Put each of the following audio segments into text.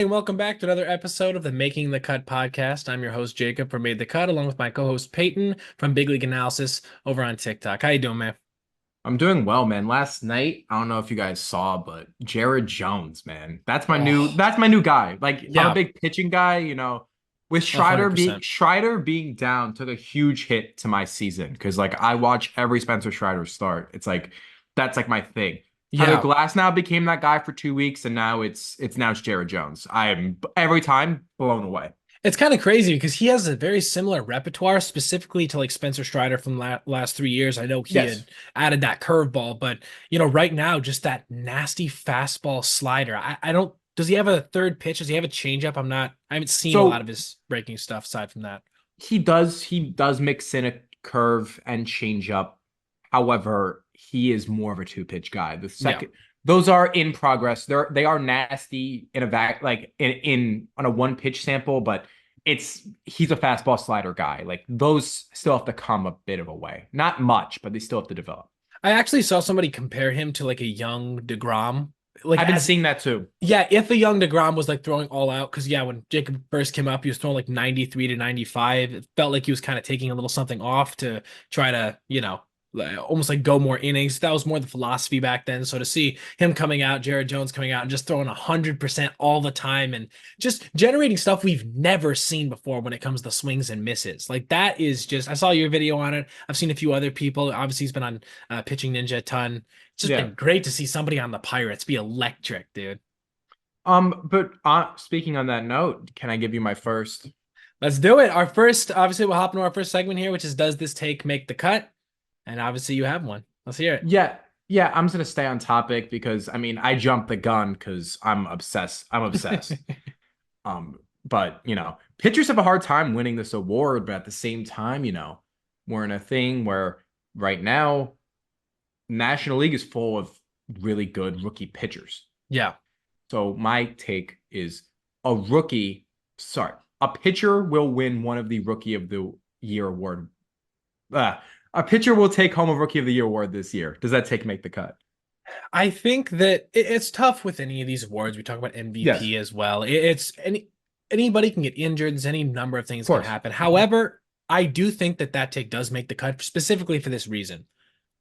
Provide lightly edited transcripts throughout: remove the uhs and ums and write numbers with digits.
And welcome back to another episode of the Making the Cut podcast. I'm your host Jacob from Made the Cut, along with my co-host Peyton from Big League Analysis over on TikTok. How you doing, man? I'm doing well, man. Last night, I don't know if you guys saw, but Jared Jones, man. Oh, That's my new guy. Like I'm a yeah, big pitching guy, with 100%. Strider being down took a huge hit to my season because like I watch every Spencer Strider start. It's like that's like my thing. Tyler Yeah, Glass now became that guy for 2 weeks, and now it's Jared Jones. I am every time blown away. it's kind of crazy because he has a very similar repertoire, specifically to like Spencer Strider from last 3 years. I know he Yes. had added that curveball, but right now, just that nasty fastball slider. I don't. Does he have a third pitch? Does he have a changeup? I haven't seen a lot of So his breaking stuff aside from that. he does mix in a curve and change up. However, he is more of a two-pitch guy. The Yeah. second those are in progress. They are nasty in a like in on a one pitch sample, but he's a fastball slider guy. Like those still have to come a bit of a way. Not much, but they still have to develop. I actually saw somebody compare him to like a young DeGrom. Like I've been as seeing that too. yeah, if a young DeGrom was like throwing all out, because yeah, when Jacob first came up, he was throwing like 93 to 95. It felt like he was kind of taking a little something off to try to, almost like go more innings. That was more the philosophy back then. So to see him coming out, Jared Jones coming out and just throwing 100% all the time and just generating stuff we've never seen before when it comes to swings and misses. Like that is just, I saw your video on it. I've seen a few other people. Obviously, he's been on Pitching Ninja a ton. It's just Yeah. been great to see somebody on the Pirates be electric, dude. But speaking on that note, can I give you my first? Let's do it. Our first, obviously, we'll hop into our first segment here, which is does this take make the cut? And obviously, you have one. Let's hear it. Yeah, yeah, I'm just gonna stay on topic because I mean I jumped the gun because I'm obsessed. I'm obsessed. But pitchers have a hard time winning this award, but at the same time, we're in a thing where right now, National League is full of really good rookie pitchers. Yeah. So my take is a rookie, sorry, a pitcher will win one of the Rookie of the Year award. Uh, a pitcher will take home a Rookie of the Year award this year. Does that take make the cut? I think that it's tough with any of these awards. We talk about Yes, MVP as well. It's anybody can get injured. There's any number of of things can course. happen. However, I do think that take does make the cut specifically for this reason.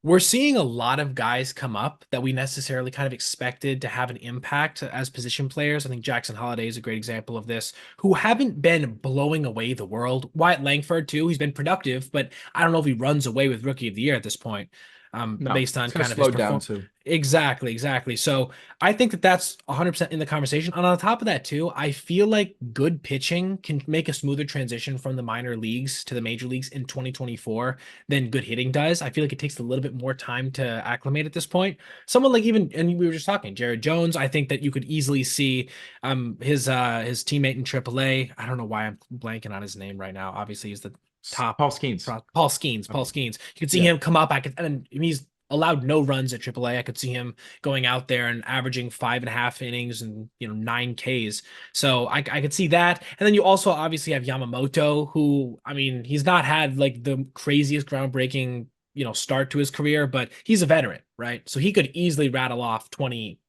We're seeing a lot of guys come up that we necessarily kind of expected to have an impact as position players. I think Jackson Holliday is a great example of this, who haven't been blowing away the world. Wyatt Langford, too, he's been productive, but I don't know if he runs away with Rookie of the Year at this point, No, based on it's gonna kind of his slow down performance. too. Exactly, exactly. So I think that's 100% in the conversation. And on top of that, too, I feel like good pitching can make a smoother transition from the minor leagues to the major leagues in 2024 than good hitting does. I feel like it takes a little bit more time to acclimate at this point. Someone like even, and we were just talking, Jared Jones, I think that you could easily see his teammate in AAA. I don't know why I'm blanking on his name right now. Obviously, he's the top Paul Skeens. Paul Skeens. Paul Okay. Skeens. You could see Yeah. him come up. I could, and he's allowed no runs at AAA. I could see him going out there and averaging 5.5 innings and 9 Ks. So I could see that. And then you also obviously have Yamamoto, who I mean he's not had like the craziest groundbreaking start to his career, but he's a veteran, right? So he could easily rattle off 20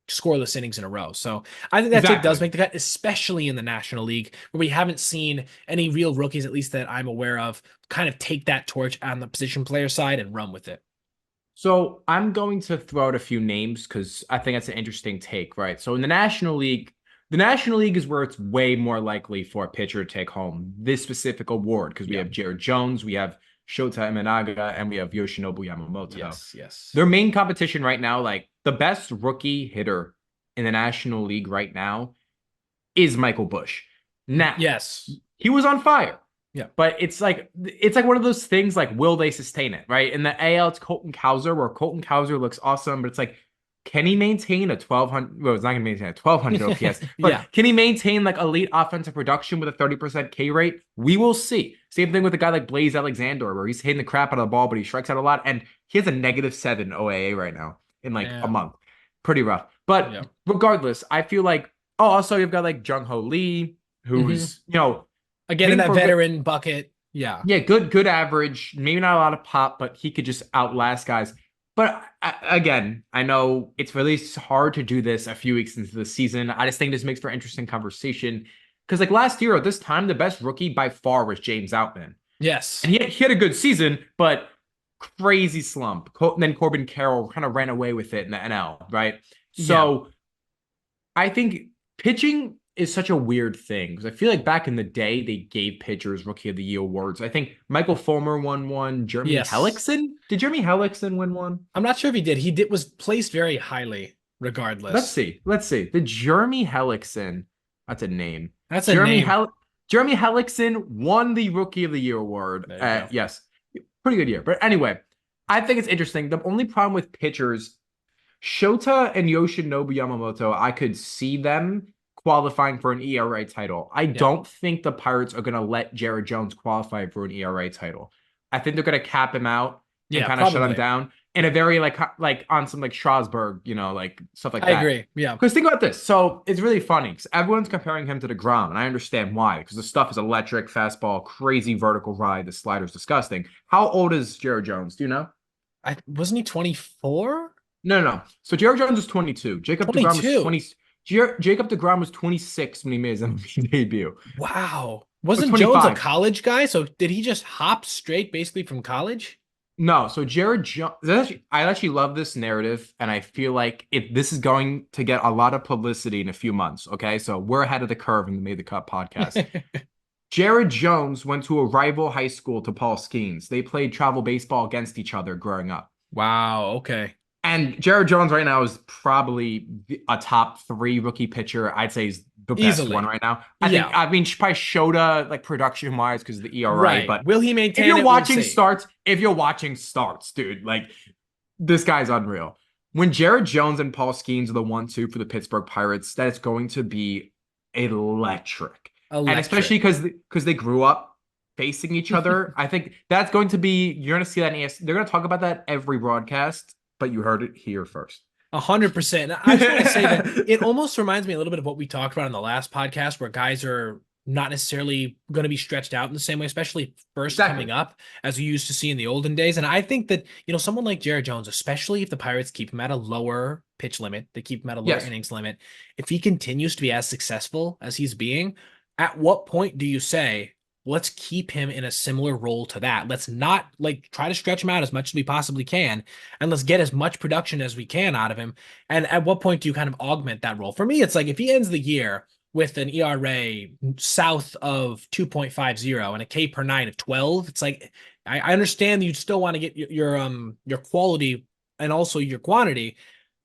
scoreless innings in a row. So I think that take does Exactly. make the cut, especially in the National League, where we haven't seen any real rookies, at least that I'm aware of, kind of take that torch on the position player side and run with it. So I'm going to throw out a few names because I think that's an interesting take, right? So in the National League is where it's way more likely for a pitcher to take home this specific award because we Yeah. have Jared Jones, we have Shota Imanaga, and we have Yoshinobu Yamamoto. Yes. Yes. Their main competition right now, like the best rookie hitter in the National League right now, is Michael Busch. Now, Yes. he was on fire. Yeah. But it's like one of those things like will they sustain it, right? In the AL, it's Colton Cowser, where Colton Cowser looks awesome, but it's like, can he maintain a 1200? Well, it's not gonna maintain a 1200 OPS, but Yeah. can he maintain like elite offensive production with a 30% K rate? We will see. Same thing with a guy like Blaze Alexander, where he's hitting the crap out of the ball, but he strikes out a lot, and he has a -7 OAA right now in like a Yeah. month. Pretty rough. But Yeah. regardless, I feel like also you've got like Jung Ho Lee, Hmm. who's Again, in hitting that for a good veteran bucket. Yeah. yeah, good average. Maybe not a lot of pop, but he could just outlast guys. But again, I know it's really hard to do this a few weeks into the season. I just think this makes for interesting conversation because, like last year at this time, the best rookie by far was James Outman, Yes. and he had a good season, but crazy slump. And then Corbin Carroll kind of ran away with it in the NL, right? Yeah. So I think pitching is such a weird thing because I feel like back in the day they gave pitchers Rookie of the Year awards. I think Michael Fulmer won one. Jeremy Yes. Hellickson, did Jeremy Hellickson win one? I'm not sure if he did. He did was placed very highly, Let's regardless. see. Let's see. The Jeremy Hellickson. That's a name. That's a Jeremy name. Hell Jeremy Hellickson won the Rookie of the Year award. There you go. Yes, pretty good year. But anyway, I think it's interesting. The only problem with pitchers, Shota and Yoshinobu Yamamoto, I could see them qualifying for an ERA title. I Yeah. don't think the Pirates are going to let Jared Jones qualify for an ERA title. I think they're going to cap him out and Yeah, kind of shut him probably. down in a very like on some like Strasburg, like stuff like I that. agree. Yeah. Because think about this. So it's really funny because everyone's comparing him to DeGrom, and I understand why. Because the stuff is electric, fastball, crazy vertical ride. The slider's disgusting. How old is Jared Jones? Do you know? I wasn't he 24? No, no, no. So Jared Jones was 22. Jacob DeGrom was 22. 20. Jacob DeGrom was 26 when he made his MVP debut. Wow. Or Wasn't Jones a 25. college guy? So did he just hop straight basically from college? No, so Jared Jones. I actually love this narrative, and I feel like this is going to get a lot of publicity in a few months. Okay, so we're ahead of the curve in the Made the Cut podcast. Jared Jones went to a rival high school to Paul Skeens. They played travel baseball against each other growing up. Wow. Okay. And Jared Jones right now is probably a top three rookie pitcher. I'd say he's the best one Easily. right now. Yeah. I mean, probably Shota like production wise because of the ERA. Right. But Will he if maintain you're it? We'll watching see. starts, dude, like this guy's unreal. When Jared Jones and Paul Skeens are the 1-2 for the Pittsburgh Pirates, that is going to be electric. And especially Electric. because they grew up facing each other, I think that's going to be you're going to see that in they're going to talk about that every broadcast, but you heard it here first. 100%. I just want to say that it almost reminds me a little bit of what we talked about in the last podcast, where guys are not necessarily going to be stretched out in the same way, especially first Exactly. coming up, as we used to see in the olden days. And I think that, someone like Jared Jones, especially if the Pirates keep him at a lower pitch limit, they keep him at a lower Yes. innings limit, if he continues to be as successful as he's being, at what point do you say, let's keep him in a similar role to that? Let's not try to stretch him out as much as we possibly can, and let's get as much production as we can out of him. And at what point do you kind of augment that role? For me, it's like if he ends the year with an ERA south of 2.50 and a K per nine of 12, it's like I understand that you still want to get your quality and also your quantity,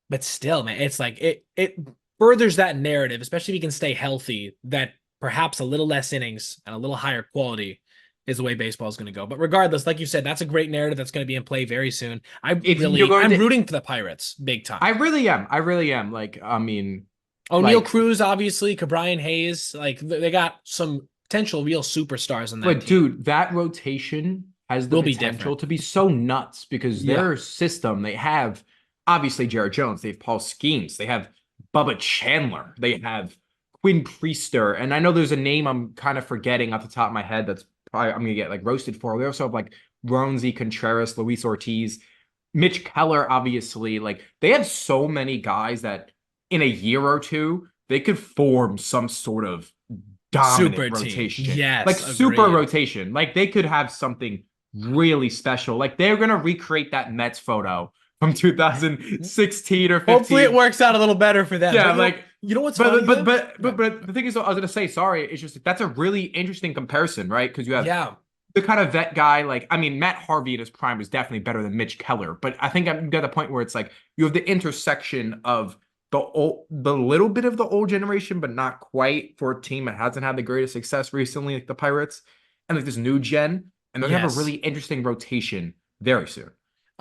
but still, man, it's like it furthers that narrative, especially if he can stay healthy, that perhaps a little less innings and a little higher quality is the way baseball is going to go. But regardless, like you said, that's a great narrative that's going to be in play very soon. If you're going I'm to rooting for the Pirates big time. I really am. I really am. Like, I mean, O'Neal like, Cruz, obviously, Cabrian Hayes, like they got some potential real superstars on that but team. dude, that rotation has the Will be potential different. to be so nuts because Yeah. their system, they have obviously Jared Jones, they have Paul Skeens, they have Bubba Chandler, they have Quinn Priester, and I know there's a name I'm kind of forgetting off the top of my head that's probably I'm gonna get like roasted for. They also have like Roansy Contreras, Luis Ortiz, Mitch Keller, obviously. Like they have so many guys that in a year or two they could form some sort of dominant Super team. rotation, like Yes, super agreed. rotation. Like they could have something really special. Like they're gonna recreate that Mets photo from 2016 or Hopefully it 15. works out a little better for them. Yeah, But like you know what's but funny but though? but but but the thing is, though, I was gonna say, sorry, it's just that's a really interesting comparison, right? Because you have Yeah. the kind of vet guy, like I mean, Matt Harvey in his prime was definitely better than Mitch Keller, but I think I'm at the point where it's like you have the intersection of the little bit of the old generation, but not quite for a team that hasn't had the greatest success recently, like the Pirates, and like this new gen, and they're gonna have a really Yes. interesting rotation very soon.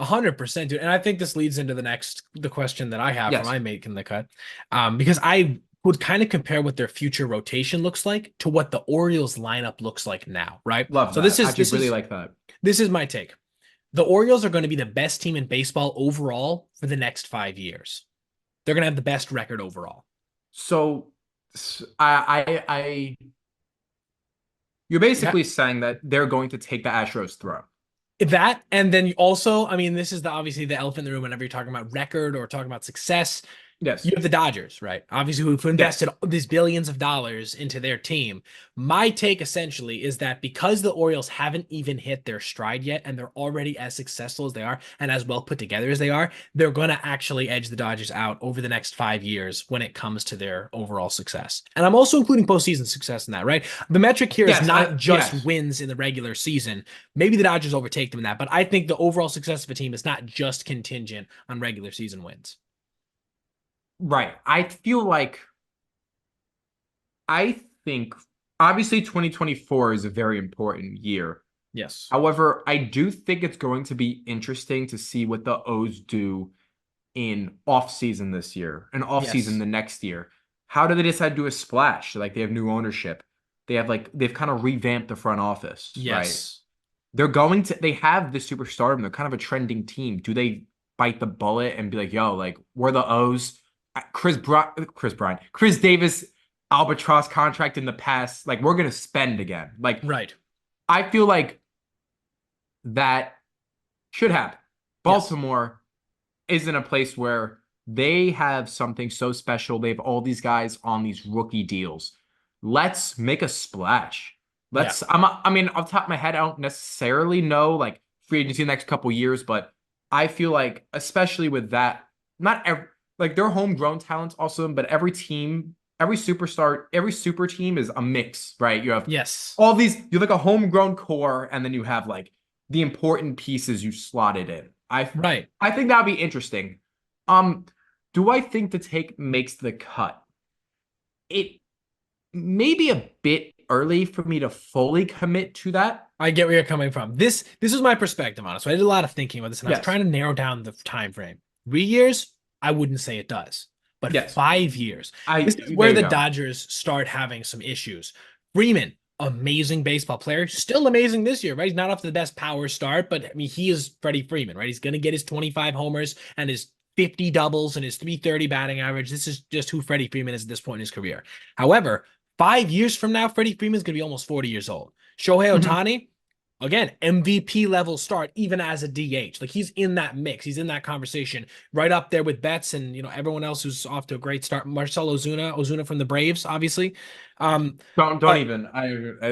100%, dude. And I think this leads into the question that I have for Yes, my making the cut. Because I would kind of compare what their future rotation looks like to what the Orioles lineup looks like now, right? love So that. I actually really like that. this is my take. The Orioles are going to be the best team in baseball overall for the next 5 years. They're going to have the best record overall. So, you're Yeah. basically saying that they're going to take the Astros throne. That, and then you also, I mean, this is the obviously the elephant in the room whenever you're talking about record or talking about success. You Yes. have the Dodgers, right? Obviously, who've invested Yes. these billions of dollars into their team. My take essentially is that because the Orioles haven't even hit their stride yet, and they're already as successful as they are and as well put together as they are, they're going to actually edge the Dodgers out over the next 5 years when it comes to their overall success. And I'm also including postseason success in that, right? The metric here is Yes. not just Yes. wins in the regular season. Maybe the Dodgers overtake them in that, but I think the overall success of a team is not just contingent on regular season wins. Right. I think obviously 2024 is a very important year. Yes. However, I do think it's going to be interesting to see what the O's do in off season this year and off season Yes. the next year. How do they decide to do a splash? Like they have new ownership. They've kind of revamped the front office, right? Yes. They have the superstardom. They're kind of a trending team. Do they bite the bullet and be like, yo, like we're the O's? Chris Davis albatross contract in the past. Like we're gonna spend again. Like Right. I feel like that should happen. Yes. Baltimore is in a place where they have something so special. They have all these guys on these rookie deals. Let's make a splash. Yeah. I mean, off the top of my head, I don't necessarily know like free agency in the next couple years, but I feel like, especially with that, not every, like their homegrown talent's awesome, but every team, every superstar, every super team is a mix, right? You have Yes. you have like a homegrown core, and then you have like the important pieces you slotted in. Right. I think that'd be interesting. Um, do I think the take makes the cut? It may be a bit early for me to fully commit to that. I get where you're coming from. This is my perspective on it. So I did a lot of thinking about this, and I was Yes. trying to narrow down the time frame. 3 years, I wouldn't say it does, but Yes. 5 years. This is There where you the go. Dodgers start having some issues. Freeman, amazing baseball player, still amazing this year, right? He's not off to the best power start, but I mean, he is Freddie Freeman, right? He's going to get his 25 homers and his 50 doubles and his 330 batting average. This is just who Freddie Freeman is at this point in his career. However, 5 years from now, Freddie Freeman's going to be almost 40 years old. Shohei Mhm. Ohtani, again, MVP level start, even as a DH. Like he's in that mix. He's in that conversation right up there with Betts and, everyone else who's off to a great start. Marcell Ozuna from the Braves, obviously. Don't But even.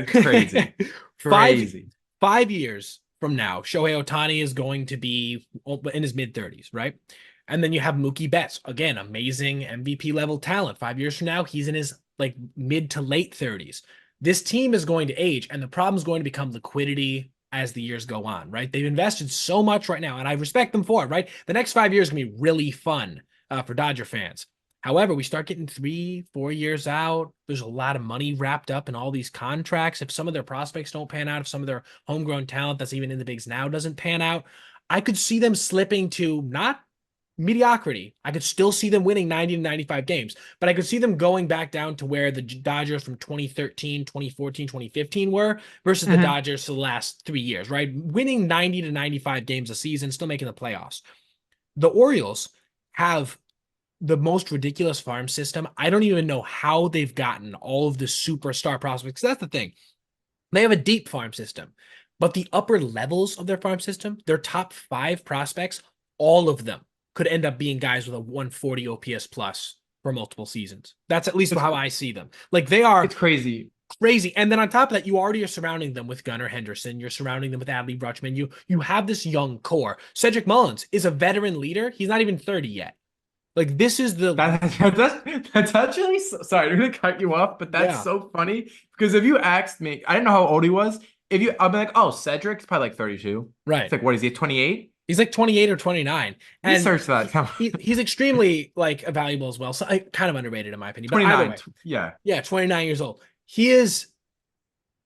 Crazy, five crazy. 5 years from now, Shohei Ohtani is going to be in his mid 30s, right? And then you have Mookie Betts, again, amazing MVP level talent. 5 years from now, he's in his like mid to late 30s. This team is going to age, and the problem is going to become liquidity as the years go on, right? They've invested so much right now, and I respect them for it, right? The next 5 years is going to be really fun for Dodger fans. However, we start getting 3, 4 years out. There's a lot of money wrapped up in all these contracts. If some of their prospects don't pan out, if some of their homegrown talent that's even in the bigs now doesn't pan out, I could see them slipping to not mediocrity. I could still see them winning 90 to 95 games, but I could see them going back down to where the Dodgers from 2013, 2014, 2015 were versus the Mhm. Dodgers for the last 3 years, right? Winning 90 to 95 games a season, still making the playoffs. The Orioles have the most ridiculous farm system. I don't even know how they've gotten all of the superstar prospects. That's the thing. They have a deep farm system, but the upper levels of their farm system, their top 5 prospects, all of them could end up being guys with a 140 OPS plus for multiple seasons. That's at least It's how I see them. Like they are it's crazy. crazy. And then on top of that, you already are surrounding them with Gunnar Henderson. You're surrounding them with Adley Rutschman. You have this young core. Cedric Mullins is a veteran leader. He's not even 30 yet. Like this is the That's actually sorry, I'm gonna cut you off, but that's yeah, so funny because if you asked me, I didn't know how old he was. If you, I'd be like, oh, Cedric's probably like 32. It's right. like, what is he, 28? He's like 28 or 29. Let me And search that. Come on. he's extremely like valuable as well. So I kind of underrated in my opinion. But either 29. way, Yeah. yeah, 29 years old. He is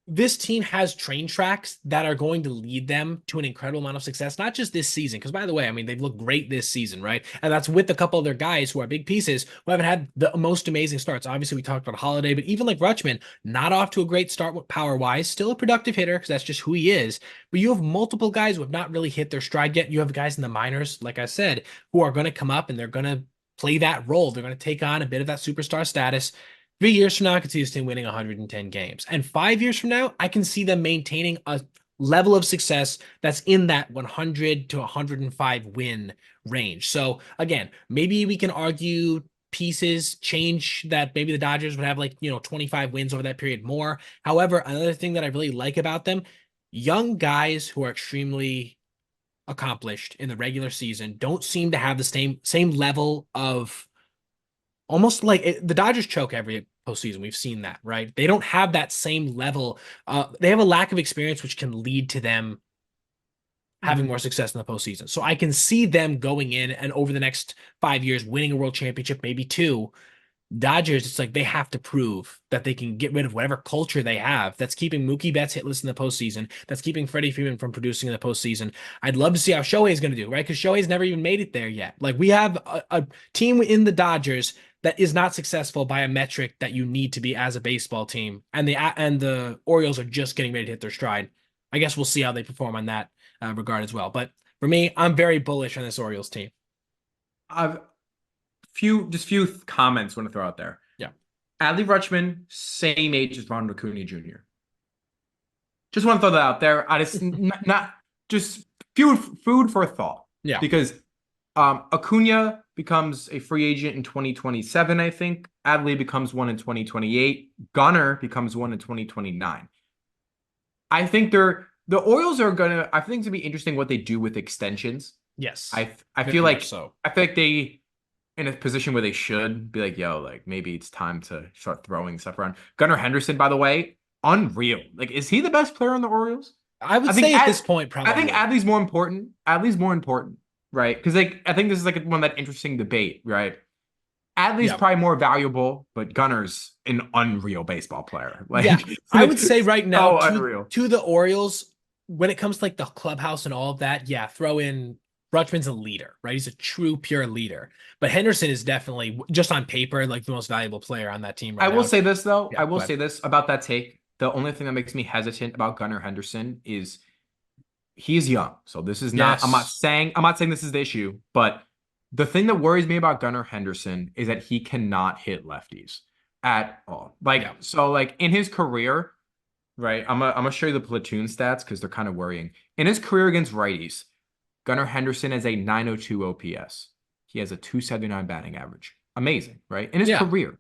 this team has train tracks that are going to lead them to an incredible amount of success, not just this season. Because by the way, I mean, they've looked great this season, right? And that's with a couple of their guys who are big pieces who haven't had the most amazing starts. Obviously, we talked about Holiday, but even like Rutschman, not off to a great start with power wise, still a productive hitter because that's just who he is. But you have multiple guys who have not really hit their stride yet. You have guys in the minors, like I said, who are going to come up and they're going to play that role. They're going to take on a bit of that superstar status. 3 years from now, I could see this team winning 110 games. And 5 years from now, I can see them maintaining a level of success that's in that 100 to 105 win range. So again, maybe we can argue pieces change that maybe the Dodgers would have like, 25 wins over that period more. However, another thing that I really like about them, young guys who are extremely accomplished in the regular season don't seem to have the same level of almost like the Dodgers choke every postseason. We've seen that, right? They don't have that same level. They have a lack of experience, which can lead to them having more success in the postseason. So I can see them going in and over the next 5 years winning a world championship, maybe two. Dodgers, it's like they have to prove that they can get rid of whatever culture they have that's keeping Mookie Betts hitless in the postseason, that's keeping Freddie Freeman from producing in the postseason. I'd love to see how Shohei's going to do, right? Because Shohei's never even made it there yet. Like we have a team in the Dodgers that is not successful by a metric that you need to be as a baseball team, and the Orioles are just getting ready to hit their stride. I guess we'll see how they perform on that regard as well. But for me, I'm very bullish on this Orioles team. I've few comments I want to throw out there. Yeah. Adley Rutschman, same age as Ronald Acuna Jr. Just want to throw that out there. I just not just food for thought. Yeah. Because Acuna becomes a free agent in 2027, I think. Adley becomes one in 2028. Gunnar becomes one in 2029. I think the Orioles are gonna. I think it's gonna be interesting what they do with extensions. Yes. I feel like so. I feel like they in a position where they should be like, yo, like maybe it's time to start throwing stuff around. Gunnar Henderson, by the way, unreal. Like, is he the best player on the Orioles? I would say at this point, probably. I think Adley's more important. Adley's more important, right? Because like I think this is like one of that interesting debate, right? Adley's probably more valuable, but Gunner's an unreal baseball player. Like, yeah, I would say right now to the Orioles, when it comes to like the clubhouse and all of that, yeah, throw in Rutschman's a leader, right? He's a true pure leader. But Henderson is definitely just on paper like the most valuable player on that team right now. I will say this though. Yeah, I will say this about that take. The only thing that makes me hesitant about Gunnar Henderson is he's young. So this is not I'm not saying this is the issue, but the thing that worries me about Gunnar Henderson is that he cannot hit lefties at all. Like so like in his career, right? I'm gonna show you the platoon stats because they're kind of worrying. In his career against righties, Gunnar Henderson has a 902 OPS. He has a 279 batting average. Amazing, right? In his career.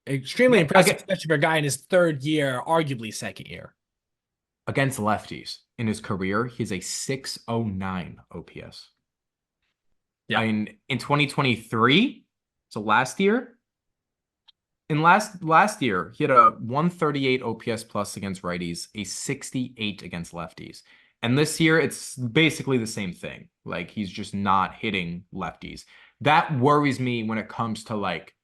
Extremely impressive, especially for a guy in his third year, arguably second year. Against lefties in his career, he has a 609 OPS. Yeah. In 2023, so last year, last year, he had a 138 OPS plus against righties, a 68 against lefties. And this year, it's basically the same thing. Like, he's just not hitting lefties. That worries me when it comes to, like,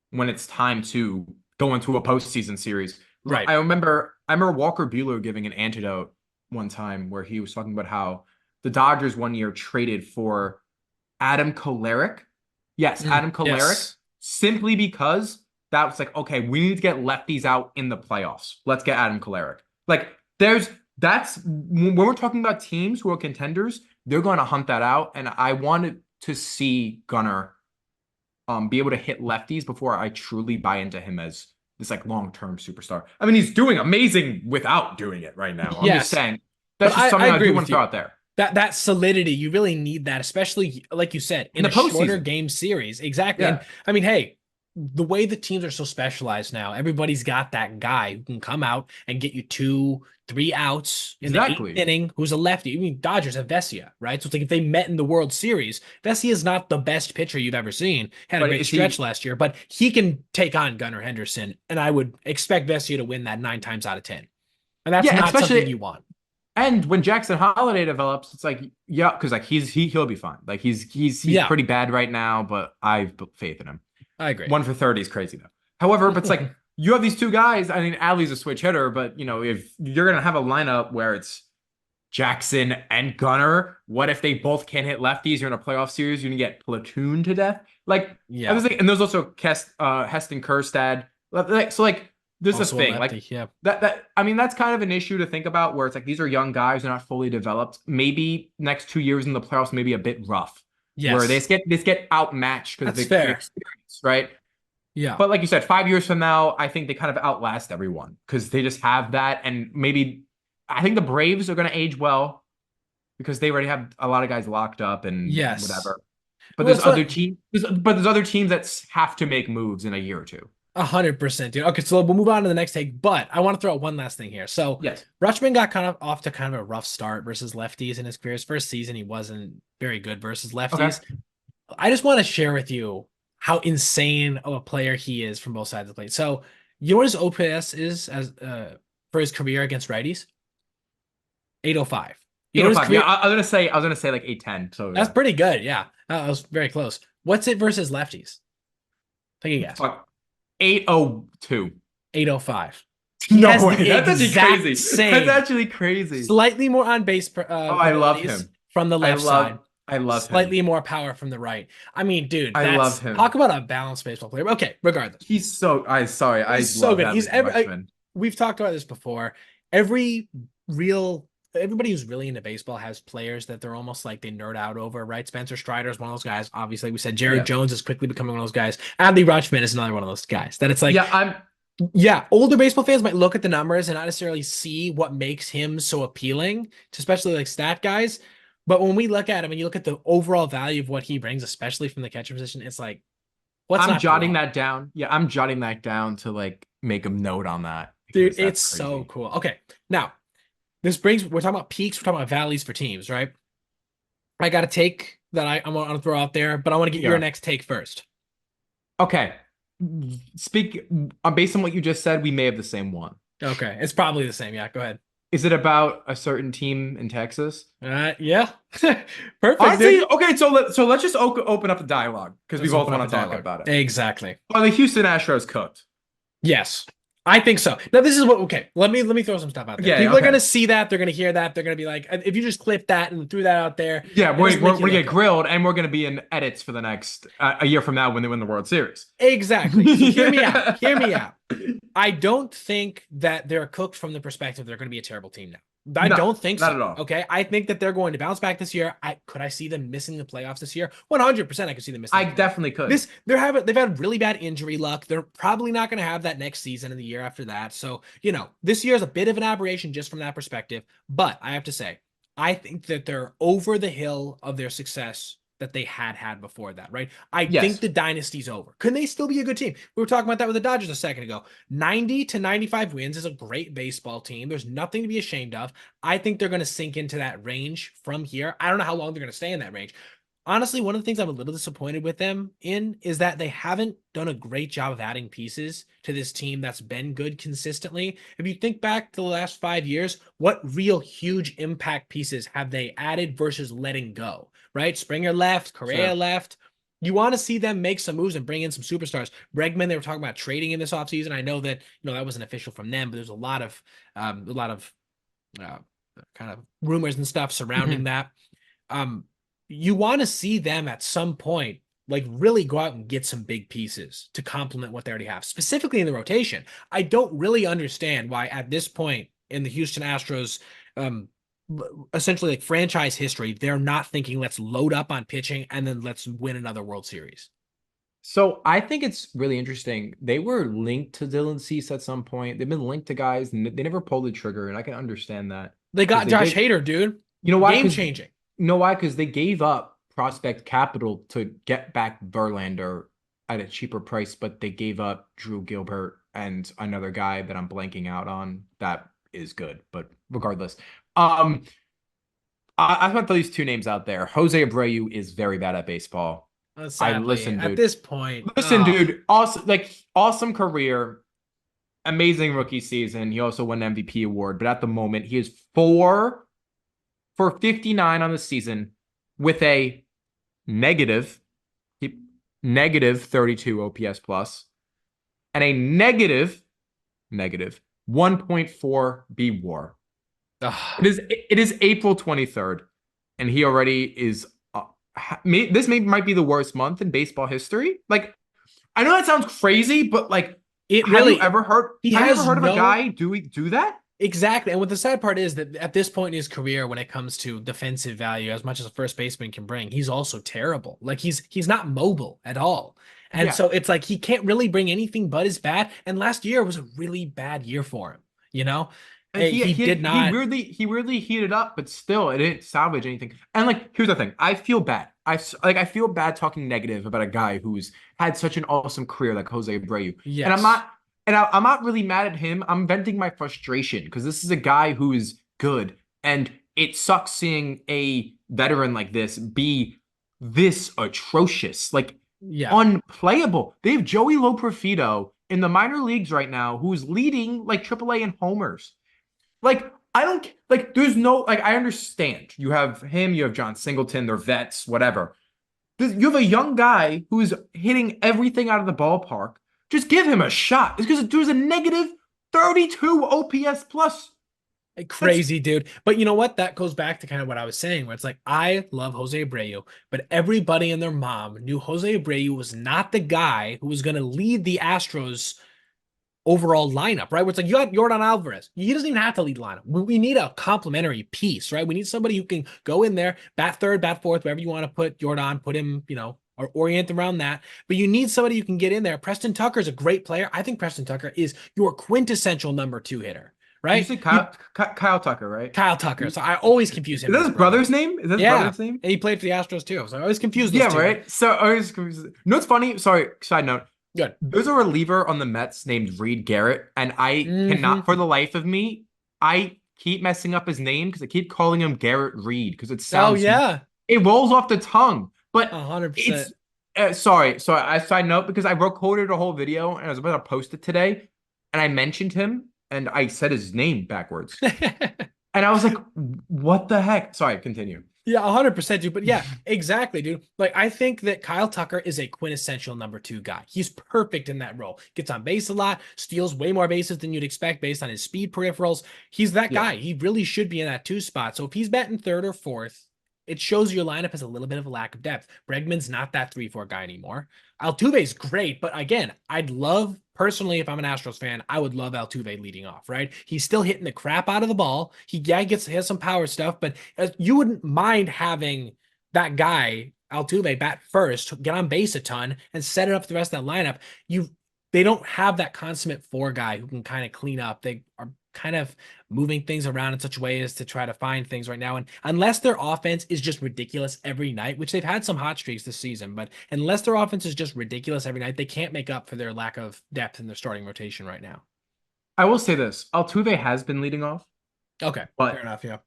when it's time to go into a postseason series. Right. I remember Walker Buehler giving an antidote one time where he was talking about how the Dodgers one year traded for Adam Kolarek. Yes, Adam Kolarek. Simply because that was like, okay, we need to get lefties out in the playoffs. Let's get Adam Kolarek. Like, that's when we're talking about teams who are contenders, they're going to hunt that out. And I wanted to see Gunnar be able to hit lefties before I truly buy into him as this like long-term superstar. I mean, he's doing amazing without doing it right now. I'm just saying that's just something I do want to throw out there. That solidity, you really need that, especially like you said, in a shorter game series. Exactly. Yeah. And I mean, hey, the way the teams are so specialized now, everybody's got that guy who can come out and get you 2-3 outs in the 8th inning who's a lefty. I mean, Dodgers have Vesia, right? So it's like if they met in the World Series, Vesia is not the best pitcher you've ever seen. Had a great stretch last year, but he can take on Gunnar Henderson, and I would expect Vesia to win that 9 times out of 10. And that's not something you want. And when Jackson Holiday develops, it's like, yeah, because like he'll be fine. Like he's pretty bad right now, but I've put faith in him. I agree. 1 for 30 is crazy though. However, but it's like you have these two guys. I mean, Adley's a switch hitter, but you know, if you're gonna have a lineup where it's Jackson and Gunnar, what if they both can't hit lefties? You're in a playoff series, you're gonna get platooned to death. Like, I was like, and there's also Heston Kjerstad. So like, there's also a thing like that. I mean, that's kind of an issue to think about where it's like these are young guys, they're not fully developed. Maybe next 2 years in the playoffs, maybe a bit rough. Yes. Where they get outmatched because they get experience, right? Yeah. But like you said, 5 years from now, I think they kind of outlast everyone because they just have that. And maybe I think the Braves are going to age well because they already have a lot of guys locked up and Yes. whatever. But Well, there's it's other what teams, but there's other teams that have to make moves in a year or two. 100%, dude. Okay, so we'll move on to the next take, but I want to throw out one last thing here. So Yes. Rutschman got kind of off to kind of a rough start versus lefties in his career. His first season, he wasn't very good versus Okay. lefties. I just want to share with you how insane of a player he is from both sides of the plate. So you know what his OPS is as for his career against righties? 805. You know what his 805. Yeah, career? I was gonna say like 810. So That's yeah. pretty good. Yeah, I was very close. What's it versus lefties? Take a guess. Fuck. 802. 805. He No has way. the That's actually exact crazy. That's same, actually crazy. slightly more on base Oh, I love abilities him. from the I left side, love I love him. slightly more power from the right. I mean, dude, I love that's talk him. about a balanced baseball player. Okay, regardless, I he's so love good. Adley Rutschman. We've talked about this before. Every real Everybody who's really into baseball has players that they're almost like they nerd out over, right? Spencer Strider is one of those guys. Obviously, we said Jared Yeah. Jones is quickly becoming one of those guys. Adley Rutschman is another one of those guys that it's like, Yeah, I'm yeah, older baseball fans might look at the numbers and not necessarily see what makes him so appealing to especially like stat guys. But when we look at him and you look at the overall value of what he brings, especially from the catcher position, it's like, what's I'm not to jotting love? that down. Yeah, I'm jotting that down to like make a note on that Dude, because it's that's so crazy. cool. Okay, now we're talking about peaks, we're talking about valleys for teams, right? I got a take that I'm gonna throw out there, but I want to get your Yeah. next take first. Okay. Speak based on what you just said, we may have the same one. Okay, it's probably the same. Yeah, go ahead. Is it about a certain team in Texas? Yeah, perfect, Honestly, dude. okay, so let's just open up the dialogue because we Let's both open up want the to talk dialogue. about it. Exactly. Are the Houston Astros cooked? Yes, I think so. Now this is what. Okay, let me throw some stuff out there. Yeah, yeah, People are okay. gonna see that. They're gonna hear that. They're gonna be like, if you just clip that and threw that out there, Yeah, it we're, doesn't we're, make we're you gonna look get good. grilled and we're gonna be in edits for the next a year from now when they win the World Series. Exactly. So hear me out. Hear me out. I don't think that they're cooked from the perspective they're going to be a terrible team now. I No, don't think not so. at all. Okay. I think that they're going to bounce back this year. I see them missing the playoffs this year. 100% I could see them missing I the playoffs. definitely could. They've had really bad injury luck. They're probably not going to have that next season and the year after that. So, this year is a bit of an aberration just from that perspective. But I have to say, I think that they're over the hill of their success that they had before that, right? I think Yes. the dynasty's over. Can they still be a good team? We were talking about that with the Dodgers a second ago. 90 to 95 wins is a great baseball team. There's nothing to be ashamed of. I think they're going to sink into that range from here. I don't know how long they're going to stay in that range. Honestly, one of the things I'm a little disappointed with them in is that they haven't done a great job of adding pieces to this team that's been good consistently. If you think back to the last 5 years, what real huge impact pieces have they added versus letting go, right? Springer left, Correa Sure. left. You want to see them make some moves and bring in some superstars. Bregman, they were talking about trading in this offseason. I know that that wasn't official from them, but there's a lot of uh, kind of rumors and stuff surrounding Mhm. that. You want to see them at some point like really go out and get some big pieces to complement what they already have, specifically in the rotation. I don't really understand why at this point in the Houston Astros, um, essentially like franchise history, they're not thinking let's load up on pitching and then let's win another World Series. So I think it's really interesting. They were linked to Dylan Cease at some point. They've been linked to guys and they never pulled the trigger, and I can understand that They because got they Josh gave Hader, dude. you know why? Game Because changing. they gave up prospect capital to get back Verlander at a cheaper price, but they gave up Drew Gilbert and another guy that I'm blanking out on that is good. But regardless, I've got these two names out there. Jose Abreu is very bad at baseball. I Sadly, listen, at dude. this point, Listen, dude. Awesome, awesome career, amazing rookie season. He also won an MVP award, but at the moment, he is 4 for 59 on the season with a negative, negative 32 OPS plus and a negative 1.4 B WAR. It is April 23rd, and he already is. This might be the worst month in baseball history. Like, I know that sounds crazy, but like, it have you really ever heard? he Have you ever has heard of a no guy do that? exactly. And what the sad part is that at this point in his career, when it comes to defensive value, as much as a first baseman can bring, he's also terrible. Like he's not mobile at all. And Yeah, so it's like he can't really bring anything but his bat. And last year was a really bad year for him, you know? And he He did he not. weirdly heated up, but still it didn't salvage anything. And like here's the thing, I feel bad. I feel bad talking negative about a guy who's had such an awesome career like Jose Abreu. And Yes. I'm not really mad at him. I'm venting my frustration because this is a guy who is good, and it sucks seeing a veteran like this be this atrocious, like Yeah. unplayable. They have Joey Loperfido in the minor leagues right now, who's leading like AAA in homers. Like, I don't like there's no like I understand. You have him, you have John Singleton, they're vets, whatever. You have a young guy who's hitting everything out of the ballpark. Just give him a shot. It's because there's a negative 32 OPS plus. That's Crazy, dude. But you know what? That goes back to kind of what I was saying, where it's like, I love Jose Abreu, but everybody and their mom knew Jose Abreu was not the guy who was going to lead the Astros overall lineup, right? Where it's like, you got Jordan Alvarez. He doesn't even have to lead the lineup. We need a complementary piece, right? We need somebody who can go in there, bat third, bat fourth, wherever you want to put Jordan, put him, or orient around that. But you need somebody who can get in there. Preston Tucker is a great player. I think Preston Tucker is your quintessential number two hitter, you right? said Kyle Tucker, right? Kyle Tucker. Is So I always confuse him and that his his brother. brother's name? Is that his Yeah. brother's name? And he played for the Astros too. So I always confuse those Yeah, two. right. So I was confused. You know what's funny? Sorry, side note. Good. There's a reliever on the Mets named Reed Garrett, and I cannot Hmm. for the life of me, I keep messing up his name because I keep calling him Garrett Reed because Oh yeah. it rolls off the tongue. But 100%. it's sorry. So I side note because I recorded a whole video and I was about to post it today, and I mentioned him and I said his name backwards, and I was like, "What the heck?" Sorry, continue. Yeah, 100%, dude. But yeah, exactly, dude. Like, I think that Kyle Tucker is a quintessential number two guy. He's perfect in that role. Gets on base a lot, steals way more bases than you'd expect based on his speed peripherals. He's that Yeah. guy. He really should be in that two spot. So if he's batting third or fourth, it shows your lineup has a little bit of a lack of depth. Bregman's not that 3-4 guy anymore. Altuve's great, but again, I'd love personally, if I'm an Astros fan, I would love Altuve leading off, right? He's still hitting the crap out of the ball. He has some power stuff, but you wouldn't mind having that guy, Altuve, bat first, get on base a ton, and set it up for the rest of that lineup. They don't have that consummate four guy who can kind of clean up. They are kind of moving things around in such a way as to try to find things right now. And unless their offense is just ridiculous every night, which they've had some hot streaks this season, but unless their offense is just ridiculous every night, they can't make up for their lack of depth in their starting rotation right now. I will say this: Altuve has been leading off, Okay, fair but enough. Yeah.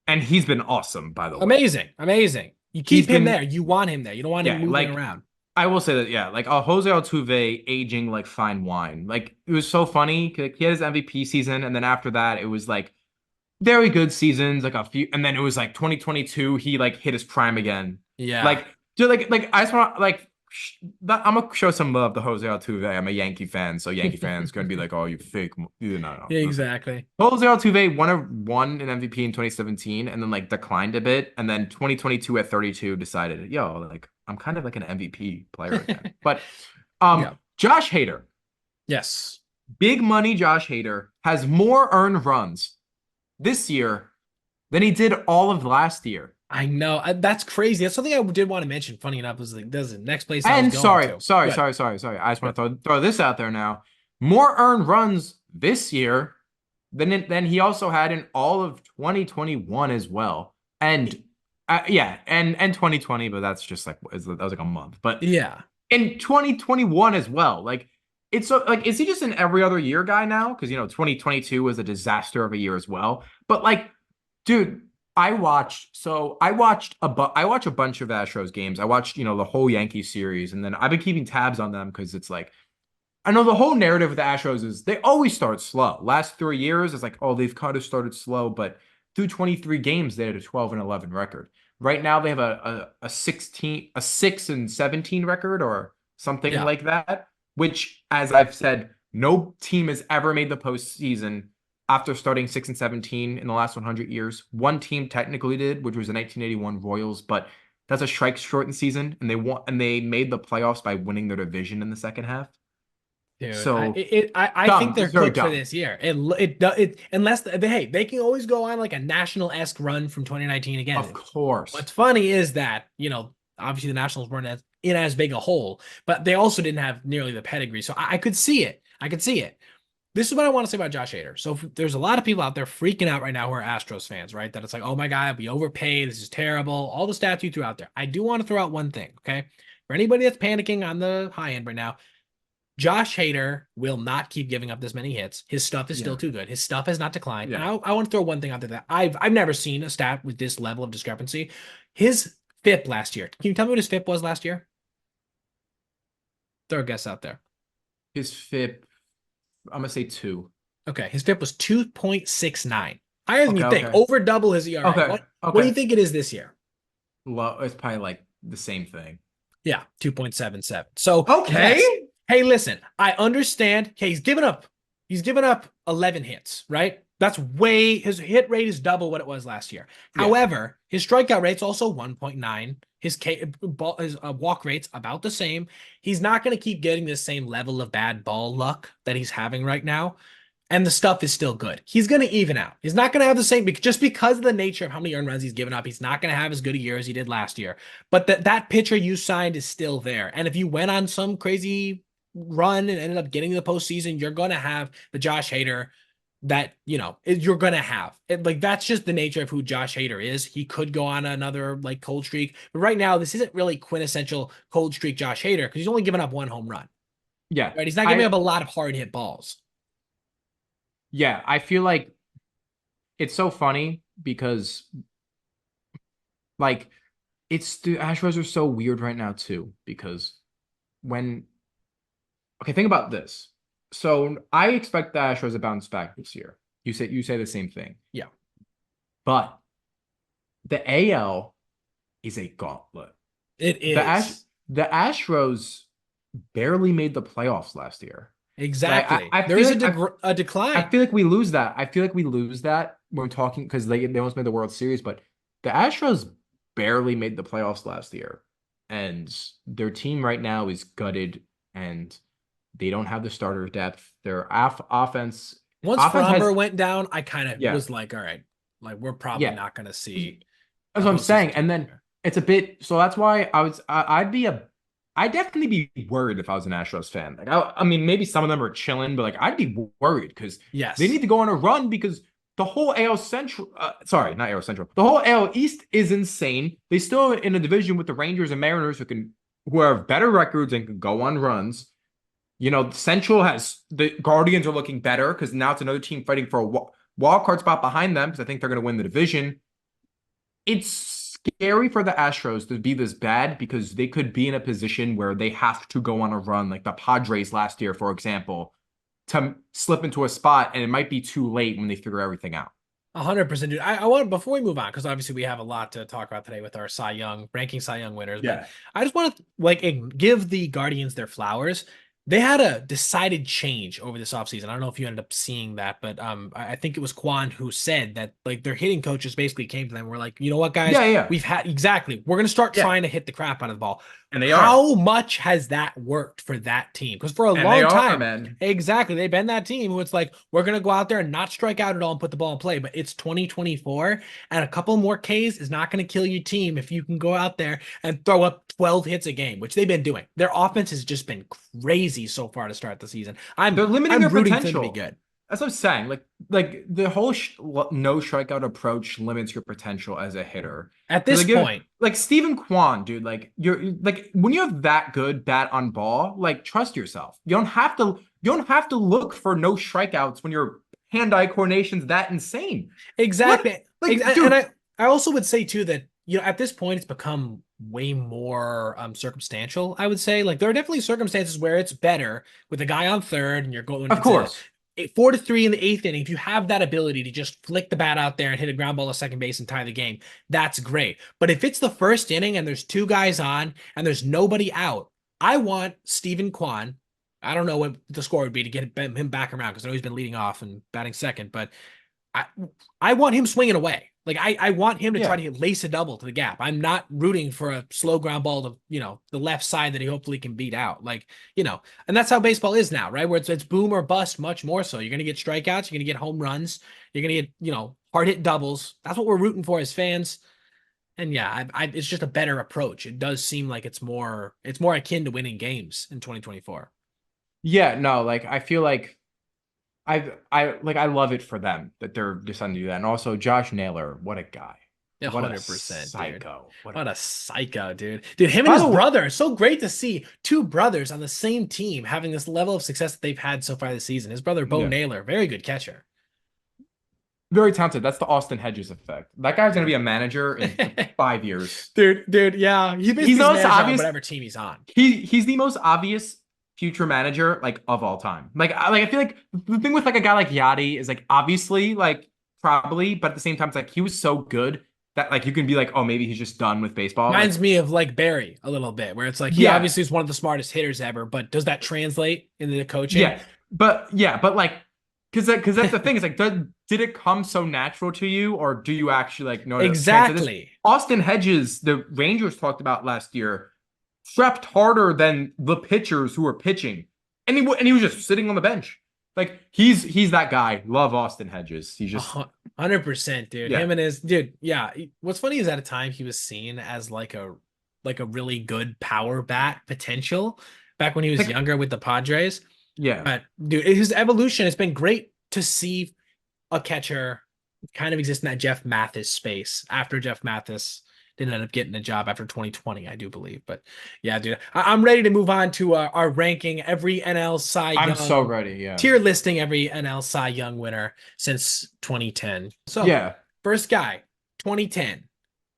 and he's been awesome, by the way. Amazing. Amazing. You He's keep him been there. You want him there. You don't want him yeah, moving like around. I will say that yeah, like Jose Altuve aging like fine wine. Like it was so funny. He had his MVP season, and then after that, it was like very good seasons, like a few, and then it was like 2022. He like hit his prime again. Yeah. Like, dude, like I just want to like I'm gonna show some love to Jose Altuve. I'm a Yankee fan, so Yankee fans gonna be like, "Oh, you fake." No. Yeah, Listen. exactly. Jose Altuve won an MVP in 2017, and then like declined a bit, and then 2022 at 32 decided, yo, like I'm kind of like an MVP player again. But Yeah. Josh Hader, Yes. big money Josh Hader has more earned runs this year than he did all of last year. I know. That's crazy. That's something I did want to mention. Funny enough, was like, this is the next place I was And going to. sorry. Good. I just want Good. to throw this out there now. More earned runs this year than he also had in all of 2021 as well. And yeah, and 2020, but that's just like that was like a month. But Yeah. in 2021 as well, like it's so like is he just an every other year guy now? Because 2022 was a disaster of a year as well. But like, dude. I watched I watch a bunch of Astros games. I watched, the whole Yankees series, and then I've been keeping tabs on them because it's like I know the whole narrative of the Astros is they always start slow. Last 3 years, it's like, oh, they've kind of started slow, but through 23 games, they had a 12-11 record. Right now they have a 6-17 record or something Yeah. like that, which, as I've said, no team has ever made the postseason after starting 6-17 in the last 100 years. One team technically did, which was the 1981 Royals, but that's a strike shortened season, and they made the playoffs by winning their division in the second half. Dude, So I think dumb. they're It's very cooked for dumb. this year. Unless they can always go on like a national-esque run from 2019 again. Of course. What's funny is that, obviously the Nationals weren't in as big a hole, but they also didn't have nearly the pedigree. So I could see it. I could see it. this is what I want to say about Josh Hader. So there's a lot of people out there freaking out right now who are Astros fans, right? That it's like, oh my God, we overpaid. This is terrible. All the stats you threw out there. I do want to throw out one thing, okay? For anybody that's panicking on the high end right now, Josh Hader will not keep giving up this many hits. His stuff is still Yeah. too good. His stuff has not declined. And Yeah. I want to throw one thing out there that I've never seen a stat with this level of discrepancy. His FIP last year. Can you tell me what his FIP was last year? Throw a guess out there. His FIP, I'm gonna say 2. Okay, his FIP was 2.69. Higher than Okay, you think. okay. Over double his ERA. Okay, What do you okay. think it is this year? Low, it's probably like the same thing. Yeah, 2.77. So, Okay. yes. Hey, listen, I understand. Okay, he's given up 11 hits, right? That's way his hit rate is double what it was last year. Yeah. However, his strikeout rate's also 1.9. His walk rate's about the same. He's not going to keep getting the same level of bad ball luck that he's having right now. And the stuff is still good. He's going to even out. He's not going to have the same, just because of the nature of how many earned runs he's given up. He's not going to have as good a year as he did last year. But that pitcher you signed is still there. And if you went on some crazy run and ended up getting to the postseason, you're going to have the Josh Hader that, you're going to have. Like, that's just the nature of who Josh Hader is. He could go on another, like, cold streak. But right now, this isn't really quintessential cold streak Josh Hader because he's only given up one home run. Yeah. Right? He's not giving up a lot of hard hit balls. Yeah, I feel like it's so funny because like the Astros are so weird right now too because when okay, think about this. So I expect the Astros to bounce back this year. You say the same thing. Yeah. But the AL is a gauntlet. It The Ash is. the Astros barely made the playoffs last year. Like Exactly. I There's feel like a I decline. feel like we lose that. I feel like we lose that when we're talking because they almost made the World Series, but the Astros barely made the playoffs last year, and their team right now is gutted, and they don't have the starter depth. Their Once offense has Framber went down, I kind of yeah was like, all right, like we're probably yeah not going to see that's a what I'm saying. postseason team And this then year. it's a bit so that's why I'd definitely be worried if I was an Astros fan. Like I mean maybe some of them are chilling, but like I'd be worried because they Yes. need to go on a run because the whole AL Central, sorry, not AL Central, the whole AL East is insane. They still in a division with the Rangers and Mariners who have better records and can go on runs. Central has the Guardians are looking better because now it's another team fighting for a wild card spot behind them because I think they're going to win the division. It's scary for the Astros to be this bad because they could be in a position where they have to go on a run, like the Padres last year, for example, to slip into a spot, and it might be too late when they figure everything out. 100%, dude. I want, before we move on, because obviously we have a lot to talk about today with our ranking Cy Young winners, but Yeah. I just want to like give the Guardians their flowers. They had a decided change over this offseason. I don't know if you ended up seeing that, but I think it was Quan who said that like their hitting coaches basically came to them. We're like, you know what, guys, Yeah, yeah, we've had exactly. We're gonna start yeah. trying to hit the crap out of the ball. And they are. How much has that worked for that team? Because for a And they long are, time, man. exactly, they've been that team who it's like, we're going to go out there and not strike out at all and put the ball in play. But it's 2024, and a couple more Ks is not going to kill your team if you can go out there and throw up 12 hits a game, which they've been doing. Their offense has just been crazy so far to start the season. They're limiting I'm their rooting for them to be potential. good. That's what I'm saying. Like the whole no strikeout approach limits your potential as a hitter. At Because this point, like Stephen Kwan, dude, like you're like when you have that good bat on ball, like trust yourself. You don't have to look for no strikeouts when your hand-eye coordination's that insane. What? exactly. Like, And dude, I also would say too that at this point it's become way more circumstantial. I would say like there are definitely circumstances where it's better with a guy on third and you're going of it's a course. 4-3 in the eighth inning. If you have that ability to just flick the bat out there and hit a ground ball to second base and tie the game, that's great. But if it's the first inning and there's two guys on and there's nobody out, I want Stephen Kwan. I don't know what the score would be to get him back around because I know he's been leading off and batting second, but I I want him swinging away. Like I want him to try Yeah. to lace a double to the gap. I'm not rooting for a slow ground ball to, the left side that he hopefully can beat out. And that's how baseball is now, right? Where it's boom or bust much more so. You're going to get strikeouts, you're going to get home runs, you're going to get, hard hit doubles. That's what we're rooting for as fans. And yeah, it's just a better approach. It does seem like it's more akin to winning games in 2024. Yeah, no, like I feel like I love it for them that they're deciding to do that. And also Josh Naylor, what a guy. Yeah, What a 100%, dude. psycho. What a What a psycho, dude. Dude, him and By his the way, brother. So great to see two brothers on the same team having this level of success that they've had so far this season. His brother, Bo yeah, Naylor, very good catcher. very talented. That's the Austin Hedges effect. That guy's gonna be a manager in 5 years. Dude, yeah. He He's basically the is most manager on obvious. whatever team he's on. He's the most obvious future manager like of all time. I feel like the thing with like a guy like Yachty is like obviously like probably, but at the same time it's like he was so good that like you can be like, oh, maybe he's just done with baseball. Like, Reminds me of like Barry a little bit, where it's like he yeah, obviously is one of the smartest hitters ever, but does that translate into the coaching? but like because that's the thing is like did it come so natural to you or do you actually like know to translate this? Exactly. Austin Hedges, the Rangers talked about last year, prepped harder than the pitchers who were pitching, and he was just sitting on the bench. Like he's that guy. Love Austin Hedges. He's just 100%, dude. yeah. Him and his dude. Yeah. What's funny is at a time he was seen as like a really good power bat potential back when he was Like younger with the Padres. yeah. But dude, his evolution has been great to see a catcher kind of exist in that Jeff Mathis space after Jeff Mathis didn't end up getting a job after 2020, I do believe. But yeah, dude, I'm ready to move on to our ranking every NL Cy I'm so Young ready. Yeah. tier listing every NL Cy Young winner since 2010. So Yeah. first guy, 2010.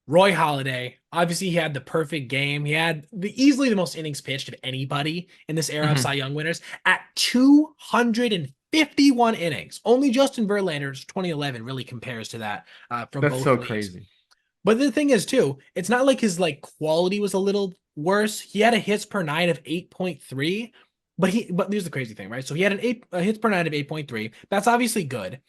Roy Halladay, obviously he had the perfect game. He had easily the most innings pitched of anybody in this era of Mhm. Cy Young winners at 251 innings. Only Justin Verlander's 2011 really compares to that from That's both so leagues. crazy. But the thing is too, it's not like his like quality was a little worse. He had a hits per nine of 8.3, but here's the crazy thing, right? So he had a hits per nine of 8.3. That's obviously good.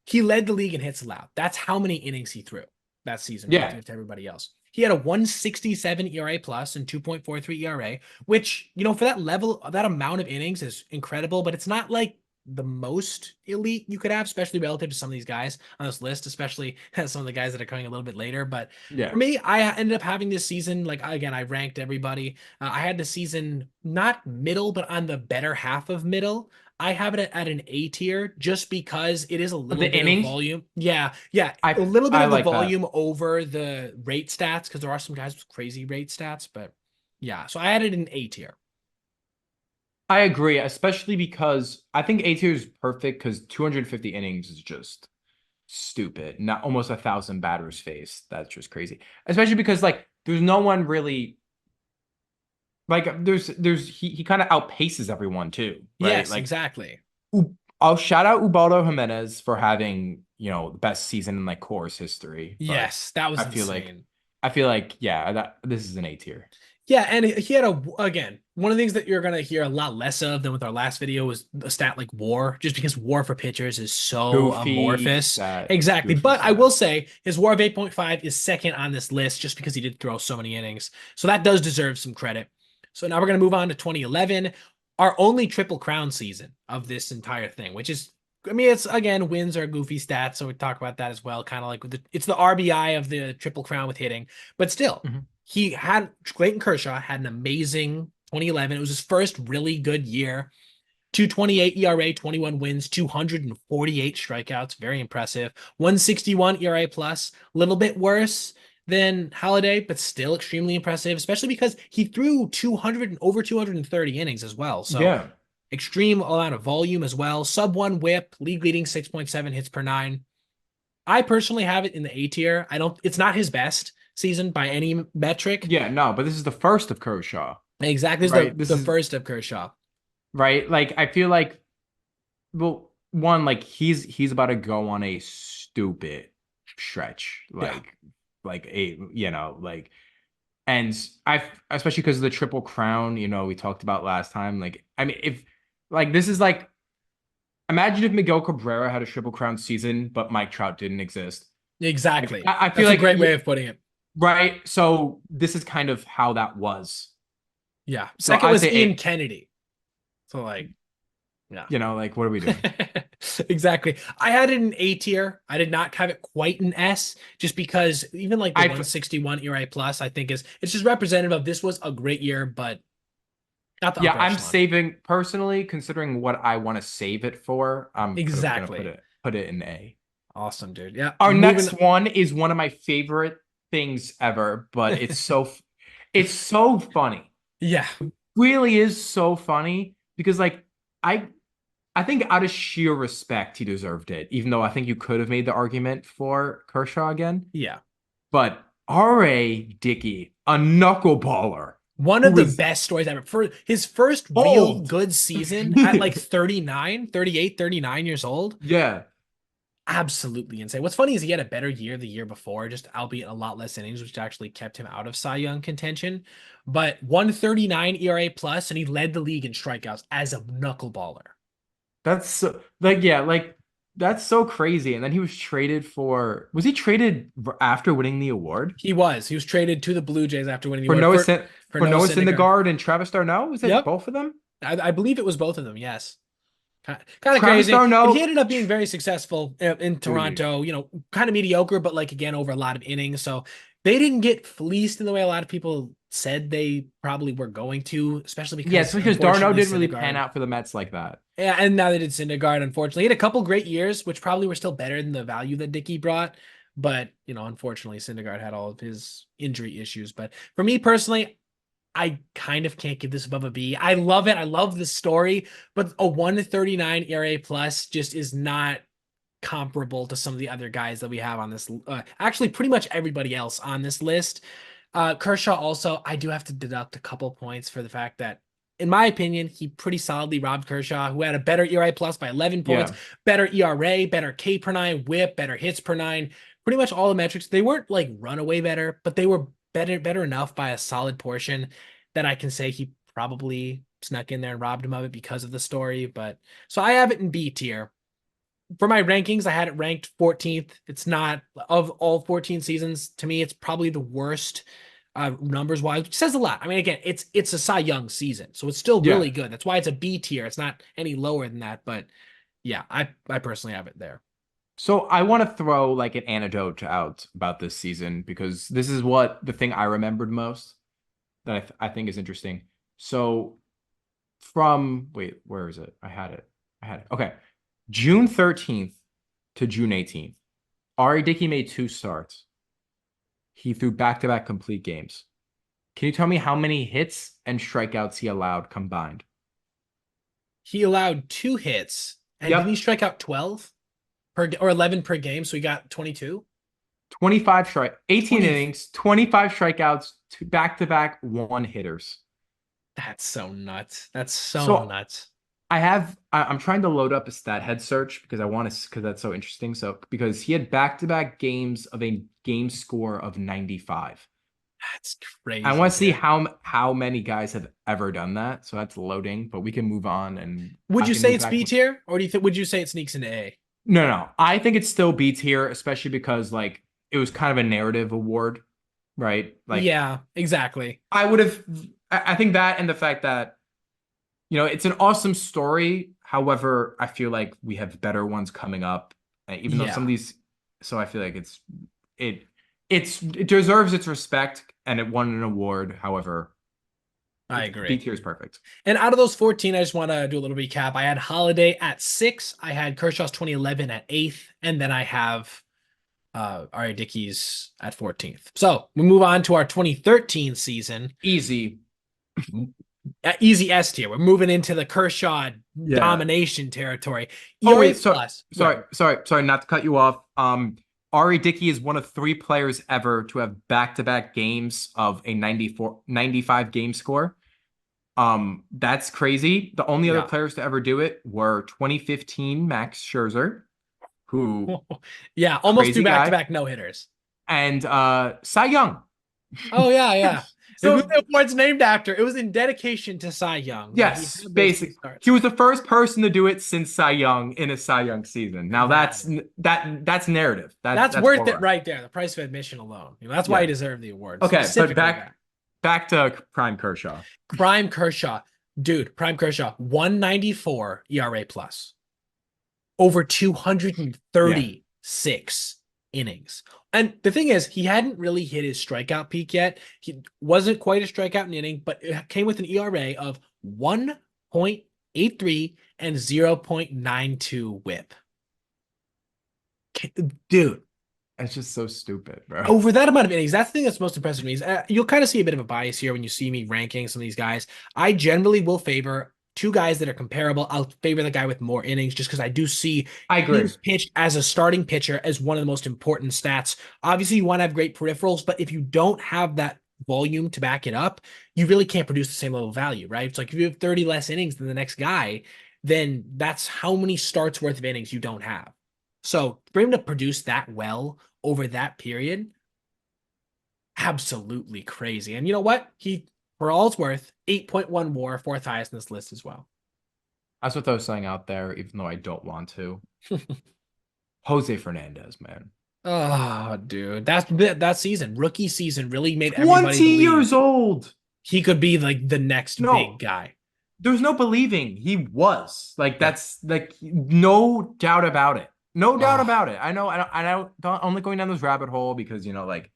He led the league in hits allowed. That's how many innings he threw that season Yeah. relative to everybody else. He had a 167 ERA plus and 2.43 ERA, which, for that level, that amount of innings is incredible, but it's not like the most elite you could have, especially relative to some of these guys on this list, especially some of the guys that are coming a little bit later. But Yeah. for me, I ended up having this season, like, again, I ranked everybody. I had the season not middle, but on the better half of middle. I have it at an A tier just because it is a little The bit of innings, volume. Yeah, yeah, a I little bit I of the like that. volume over the rate stats because there are some guys with crazy rate stats, but yeah. So I added an A tier. I agree, especially because I think A tier is perfect because 250 innings is just stupid. Not almost 1,000 batters faced. That's just crazy. Especially because like there's no one really like there's he kind of outpaces everyone too, right? Yes, Like exactly. I'll shout out Ubaldo Jimenez for having, the best season in like Coors history, but Yes, that was I feel like insane. yeah, that this is an A tier. Yeah, and he had again, one of the things that you're gonna hear a lot less of than with our last video was a stat like WAR, just because WAR for pitchers is so Goofy amorphous. stat, Exactly. goofy But I will stat. say his WAR of 8.5 is second on this list just because he did throw so many innings. So that does deserve some credit. So now we're gonna move on to 2011, our only triple crown season of this entire thing, which is I mean, it's again wins are goofy stats, so we talk about that as well. Kind of like it's the RBI of the triple crown with hitting, but still, Mhm. he had Clayton Kershaw had an amazing 2011. It was his first really good year. 228 ERA, 21 wins, 248 strikeouts. Very impressive. 161 ERA plus, a little bit worse than Halladay, but still extremely impressive, especially because he threw 200 and over 230 innings as well. So Yeah. extreme amount of volume as well. Sub one whip, league leading 6.7 hits per nine. I personally have it in the A tier. It's not his best season by any metric. Yeah, no, but this is the first of Kershaw, Exactly. This is right? This the is first of Kershaw. right. Like I feel like well, one, like he's about to go on a stupid stretch. Yeah. Like a like and I especially because of the triple crown, we talked about last time. Like, I mean, if like this is like imagine if Miguel Cabrera had a triple crown season, but Mike Trout didn't exist. Like, Exactly. I feel That's a like great way of putting it. right. So this is kind of how that was. Yeah. So Second I'd was say Ian eight. Kennedy. So like, yeah. Like what are we doing? Exactly. I had it in A tier. I did not have it quite an S, just because even like the I 161 ERA plus, I think it's just representative of this was a great year, but Not the Yeah, upper I'm echelon. saving personally, considering what I want to save it for. Gonna Exactly. put it in A. Awesome, dude. Yeah. Our Moving. next one is one of my favorite things ever, but it's so funny. Yeah. Really is so funny because like I I think out of sheer respect he deserved it, even though I think you could have made the argument for Kershaw again. Yeah. But R.A. Dickey, a knuckleballer One of who the is best stories ever. For his first real old. good season at like 39, 38, 39 years old. Yeah. Absolutely insane. What's funny is he had a better year the year before, just albeit a lot less innings, which actually kept him out of Cy Young contention. But 139 ERA plus, and he led the league in strikeouts as a knuckleballer. That's so, like yeah, like that's so crazy. And then he was traded was he traded after winning the award? He was. He was traded to the Blue Jays after winning the For award Noah Syn for for Noah Noah Syndergaard. Syndergaard and Travis d'Arnaud? Was it Yep. both of them? I believe it was both of them. Yes. Kind of Travis crazy. And he d'Arnaud, ended up being very successful in dude. Toronto, kind of mediocre, but like again, over a lot of innings. So they didn't get fleeced in the way a lot of people said they probably were going to, especially Yeah, it's because because d'Arnaud unfortunately didn't really pan Syndergaard. out for the Mets like that. Yeah, and now they did Syndergaard, unfortunately. He had a couple great years, which probably were still better than the value that Dickey brought. But, unfortunately, Syndergaard had all of his injury issues. But for me personally, I kind of can't give this above a B. I love it. I love the story, but a 139 ERA plus just is not comparable to some of the other guys that we have on this. Actually, pretty much everybody else on this list. Kershaw also, I do have to deduct a couple points for the fact that, in my opinion, he pretty solidly robbed Kershaw, who had a better ERA plus by 11 points, Yeah. better ERA, better K per nine, WHIP, better hits per nine. Pretty much all the metrics. They weren't like runaway better, but they were better enough by a solid portion that I can say he probably snuck in there and robbed him of it because of the story. But so I have it in B tier. For my rankings, I had it ranked 14th. It's not of all 14 seasons. To me, it's probably the worst numbers wise, which says a lot. I mean, again, it's a Cy Young season, so it's still Yeah. really good. That's why it's a B tier. It's not any lower than that. But yeah, I personally have it there. So I want to throw like an anecdote out about this season because this is what the thing I remembered most that I think is interesting. So wait, where is it? I had it. Okay. June 13th to June 18th. Ari Dickey made 2 starts. He threw back-to-back complete games. Can you tell me how many hits and strikeouts he allowed combined? He allowed 2 hits, and didn't he Yep. strike out 12 or 11 per game? So he got 22. 18 20. innings, 25 strikeouts, two back-to-back one-hitters. That's so nuts. That's so So nuts. I'm trying to load up a stat head search because I want to because that's so interesting. So because he had back-to-back games of a game score of 95. That's I crazy, want to see dude. how many guys have ever done that. So that's loading, but we can move on and Would I you can say move it's back. B tier, or would you say it sneaks into A? No, no. I think it's still B tier, especially because like it was kind of a narrative award, right? Like Yeah, exactly. I would have I think that and the fact that it's an awesome story. However, I feel like we have better ones coming up, even though some of Yeah, these. So I feel like it it deserves its respect, and it won an award. However, I B agree. tier is perfect. And out of those 14, I just want to do a little recap. I had Holiday at 6. I had Kershaw's 2011 at 8th, and then I have R.A. Dickey's at 14th. So we move on to our 2013 season. Easy. Easy S tier. We're moving into the Kershaw Yeah. domination territory. Oh ERA wait, plus. sorry, not to cut you off. Ari Dickey is one of 3 players ever to have back-to-back games of a 95 game score. That's crazy. The only other Yeah. players to ever do it were 2015 Max Scherzer, who Yeah, almost two crazy guy, back-to-back no-hitters. and Cy Young. Oh yeah, yeah. And who So the award's named after? It was in dedication to Cy Young that he yes, had those two basic. starts. He was the first person to do it since Cy Young in a Cy Young season. Now That that's narrative. that's That's worth it aura. right there. The price of admission alone. That's why he Yeah. deserved the award. Okay, but Specifically that. back to Prime Kershaw. Prime Kershaw. Dude, Prime Kershaw, 194 ERA plus. Over Yeah. 236 innings. And the thing is, he hadn't really hit his strikeout peak yet. He wasn't quite a strikeout in inning, but it came with an ERA of 1.83 and 0.92 whip. Dude, It's just so stupid, bro. over that amount of innings, that's the thing that's most impressive to me is you'll kind of see a bit of a bias here when you see me ranking some of these guys. I generally will favor two guys that are comparable. I'll favor the guy with more innings just because I do see I agree. innings pitched as a starting pitcher as one of the most important stats. Obviously, you want to have great peripherals, but if you don't have that volume to back it up, you really can't produce the same level of value, right? It's like if you have 30 less innings than the next guy, then that's how many starts worth of innings you don't have. So for him to produce that well over that period, absolutely crazy. And you know what? He, for all it's worth, 8.1 WAR, fourth highest in this list as well. That's what I was saying out there, even though I don't want to. Jose Fernandez, man. Oh, dude, that season, rookie season, really made everybody 20 believe years old. he could be like the next big No, guy. there's no believing he was. Like Yep. that's like no doubt about it. No doubt Oh, about it. I know, only going down this rabbit hole because like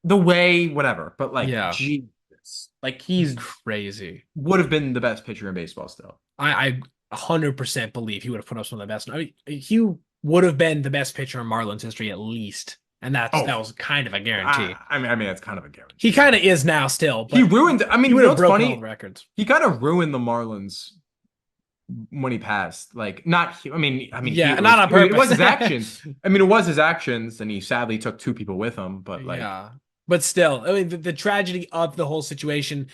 the way, whatever. But like, yeah, Jesus, like he's crazy. would have been the best pitcher in baseball still. I 100% believe he would have put up some of the best. I mean, he would have been the best pitcher in Marlins history at least, and Oh, that was kind of a guarantee. I mean, it's kind of a He guarantee. kind of is now still, He but ruined. I he mean, would you know have what's broken all the funny? records. He kind of ruined the Marlins when he passed. Like, not. Yeah, It not was. on It purpose. was his actions. I mean, it was his actions, and he sadly took two people with him. But like, Yeah, but still, I mean, the tragedy of the whole situation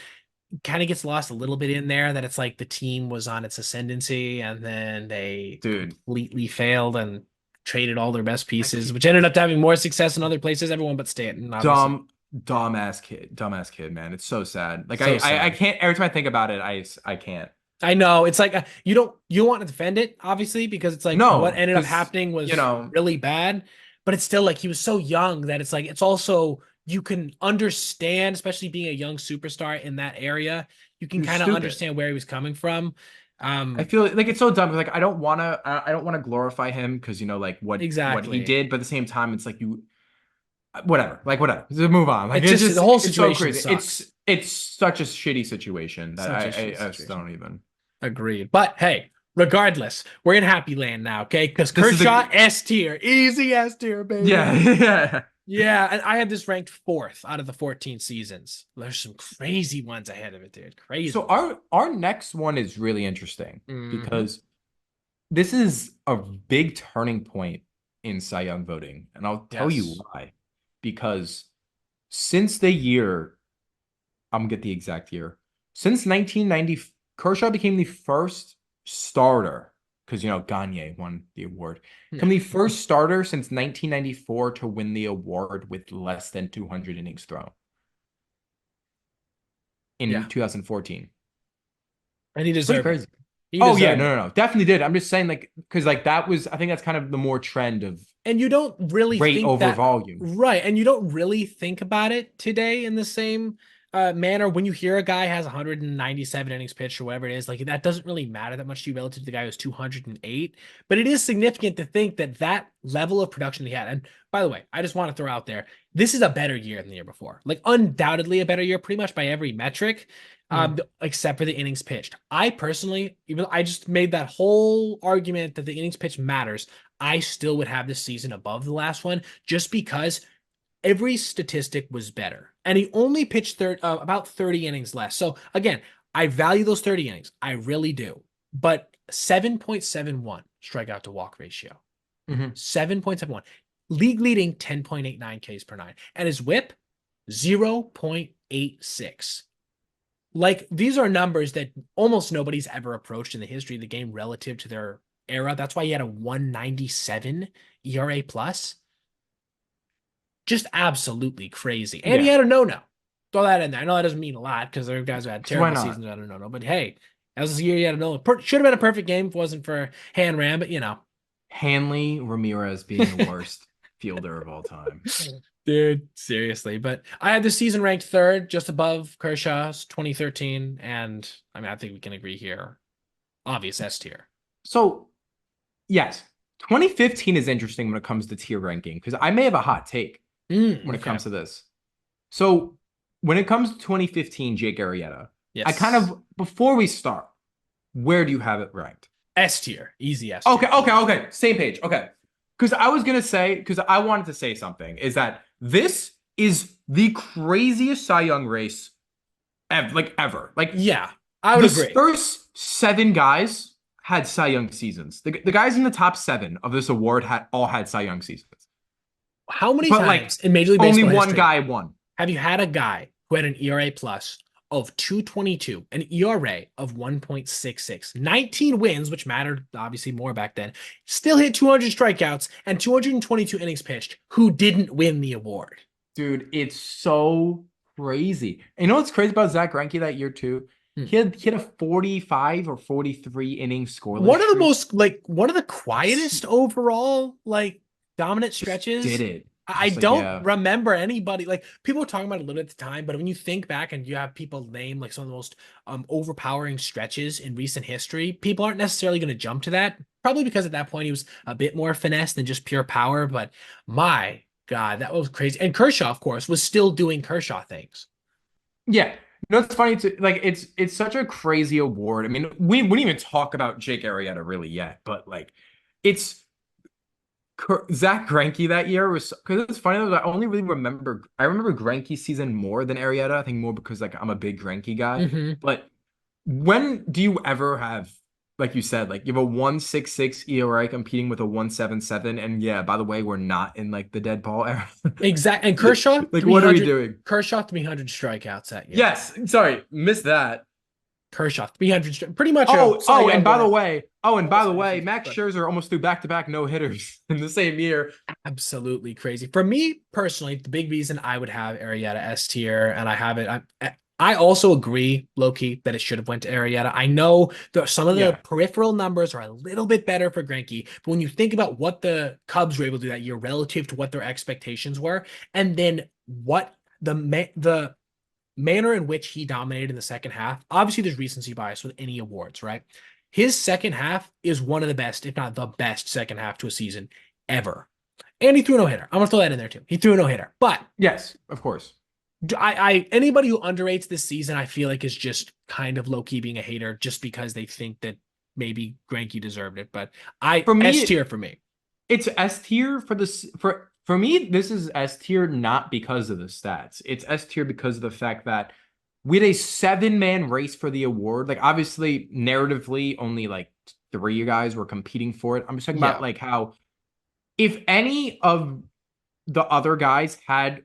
kind of gets lost a little bit in there. That it's like the team was on its ascendancy, and then they dude, completely failed and traded all their best pieces, like which ended up having more success in other places. Everyone but Stanton, obviously. dumbass kid, man. It's so sad. Like, So I sad. can't. Every time I think about it, I can't. I know it's like you don't want to defend it obviously because it's like what No, ended up because happening was really bad, but it's still like he was so young that it's like it's also you can understand, especially being a young superstar in that area, you he can was kind of stupid. understand where he was coming from. I Um, feel like it's so dumb. Like I don't want to glorify him because like what he exactly. did, but at the same time, it's like you whatever, like whatever. Just move on. Like It's just the whole it's so situation crazy. sucks. It's such a shitty situation that Such a shitty I just situation. don't even. Agreed. But hey, regardless, we're in happy land now, okay? Because This is Kershaw the S tier, easy S tier, yeah baby. yeah. Yeah, and I had this ranked fourth out of the 14 seasons. There's some crazy ones ahead of it, dude. So Crazy. our next one is really interesting Hmm. because this is a big turning point in Cy Young voting, and I'll tell you Yes. why. Because since the year, I'm gonna get the exact year. Since 1990, Kershaw became the first starter because Gagne won the award. Become Yeah. the first starter since 1994 to win the award with less than 200 innings thrown Yeah. in 2014. And he It's pretty deserved it. crazy. He Oh yeah, deserved it. no, definitely did. I'm just saying like because like that was I think that's kind of the more trend of And you don't really rate think over that, volume. right? And you don't really think about it today in the same manner when you hear a guy has 197 innings pitched or whatever it is. Like that doesn't really matter that much to you relative to the guy who's 208. But it is significant to think that that level of production he had. And by the way, I just want to throw out there, this is a better year than the year before. Like undoubtedly a better year, pretty much by every metric. Mhm. Except for the innings pitched. I personally, even I just made that whole argument that the innings pitched matters. I still would have this season above the last one just because every statistic was better. And he only pitched about 30 innings less. So again, I value those 30 innings. I really do. But 7.71 strikeout to walk ratio. Mhm. 7.71. League leading 10.89 Ks per nine. And his whip 0.86. Like these are numbers that almost nobody's ever approached in the history of the game relative to their era. That's why he had a 197 ERA plus. Just absolutely crazy. And he Yeah. had a no-no. Throw that in there. I know that doesn't mean a lot because there are guys who had 'Cause why terrible not? seasons who had a no-no. But hey, that was the year he had a no-no. Should have been a perfect game if it wasn't for Han Ram, but you know. Hanley Ramirez being the worst fielder of all time. Dude, seriously. But I had the season ranked third, just above Kershaw's 2013. And I mean, I think we can agree here. Obvious S tier. So, yes. 2015 is interesting when it comes to tier ranking because I may have a hot take when it Okay. comes to this. So when it comes to 2015, Jake Arrieta, I kind Yes. of before we start, where do you have it ranked? S tier. Easy S Okay, tier for okay, me. okay. Same page. Okay. Because I was gonna say, because I wanted to say something, is that this is the craziest Cy Young race ever, like ever. Like Yeah, I would the agree. first seven guys had Cy Young seasons. The guys in the top seven of this award had Cy Young seasons. How many But like times in Major League only Baseball one history guy won. have you had a guy who had an ERA plus of 2.22, an ERA of 1.66, 19 wins, which mattered obviously more back then, still hit 200 strikeouts and 222 innings pitched, who didn't win the award? Dude, it's so crazy. And you know what's crazy about Zach Greinke that year too? Hmm. He had a 45 or 43 inning scoreless streak. One of the quietest overall dominant Just did stretches. it. I Just like, don't yeah. remember anybody, like, people were talking about it a little at the time, but when you think back and you have people name like some of the most overpowering stretches in recent history, people aren't necessarily going to jump to that. Probably because at that point he was a bit more finesse than just pure power. But my God, that was crazy. And Kershaw, of course, was still doing Kershaw things. Yeah. No, it's funny to like it's such a crazy award. I mean, we wouldn't even talk about Jake Arrieta really yet, but like it's Zach Greinke that year was because it's funny though, I remember Greinke's season more than Arrieta. I think more because like I'm a big Greinke guy. Hmm. But when do you ever have, like you said, like you have a 1.66 ERA competing with a 1.77? And yeah, by the way, we're not in like the dead ball era. Exact. And Kershaw, Like, what are we 300, doing? Kershaw, 300 strikeouts that year. Yes, sorry, missed that. Kershaw, 300, pretty much a Cy And Young by the winner way, almost every season. Max But Scherzer almost threw back-to-back no hitters in the same year. absolutely crazy. For me personally, the big reason I would have Arrieta S tier, and I have it, I also agree, low key, that it should have went to Arrieta. I know that some of the Yeah, peripheral numbers are a little bit better for Greinke, but when you think about what the Cubs were able to do that year relative to what their expectations were, and then what the manner in which he dominated in the second half, obviously there's recency bias with any awards, right? His second half is one of the best, if not the best, second half to a season ever. And he threw a no hitter. I'm gonna throw that in there too. He threw a no hitter. But yes, of course. anybody who underrates this season, I feel like is just kind of low key being a hater just because they think that maybe Greinke deserved it. But I For S me, tier for me. it's S tier for this for me, this is S tier not because of the stats. It's S tier because of the fact that we had a seven-man race for the award. Like obviously, narratively, only like three guys were competing for it. I'm just talking about Yeah. like how if any of the other guys had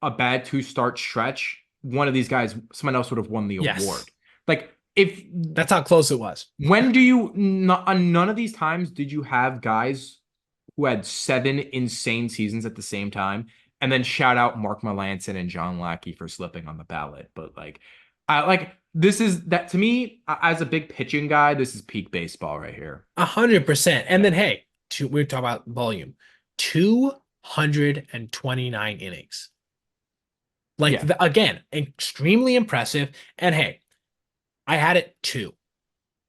a bad two-start stretch, one of these guys, someone else would have won the Yes. award. Like if That's how close it was. when do you on none of these times did you have guys who had seven insane seasons at the same time? And then shout out Mark Melanson and John Lackey for slipping on the ballot. But like, I like this is that to me as a big pitching guy, this is peak baseball right here. 100%. And Yeah. then hey, we talk about volume. 229 innings. Like Yeah. again, extremely impressive. And hey, I had it two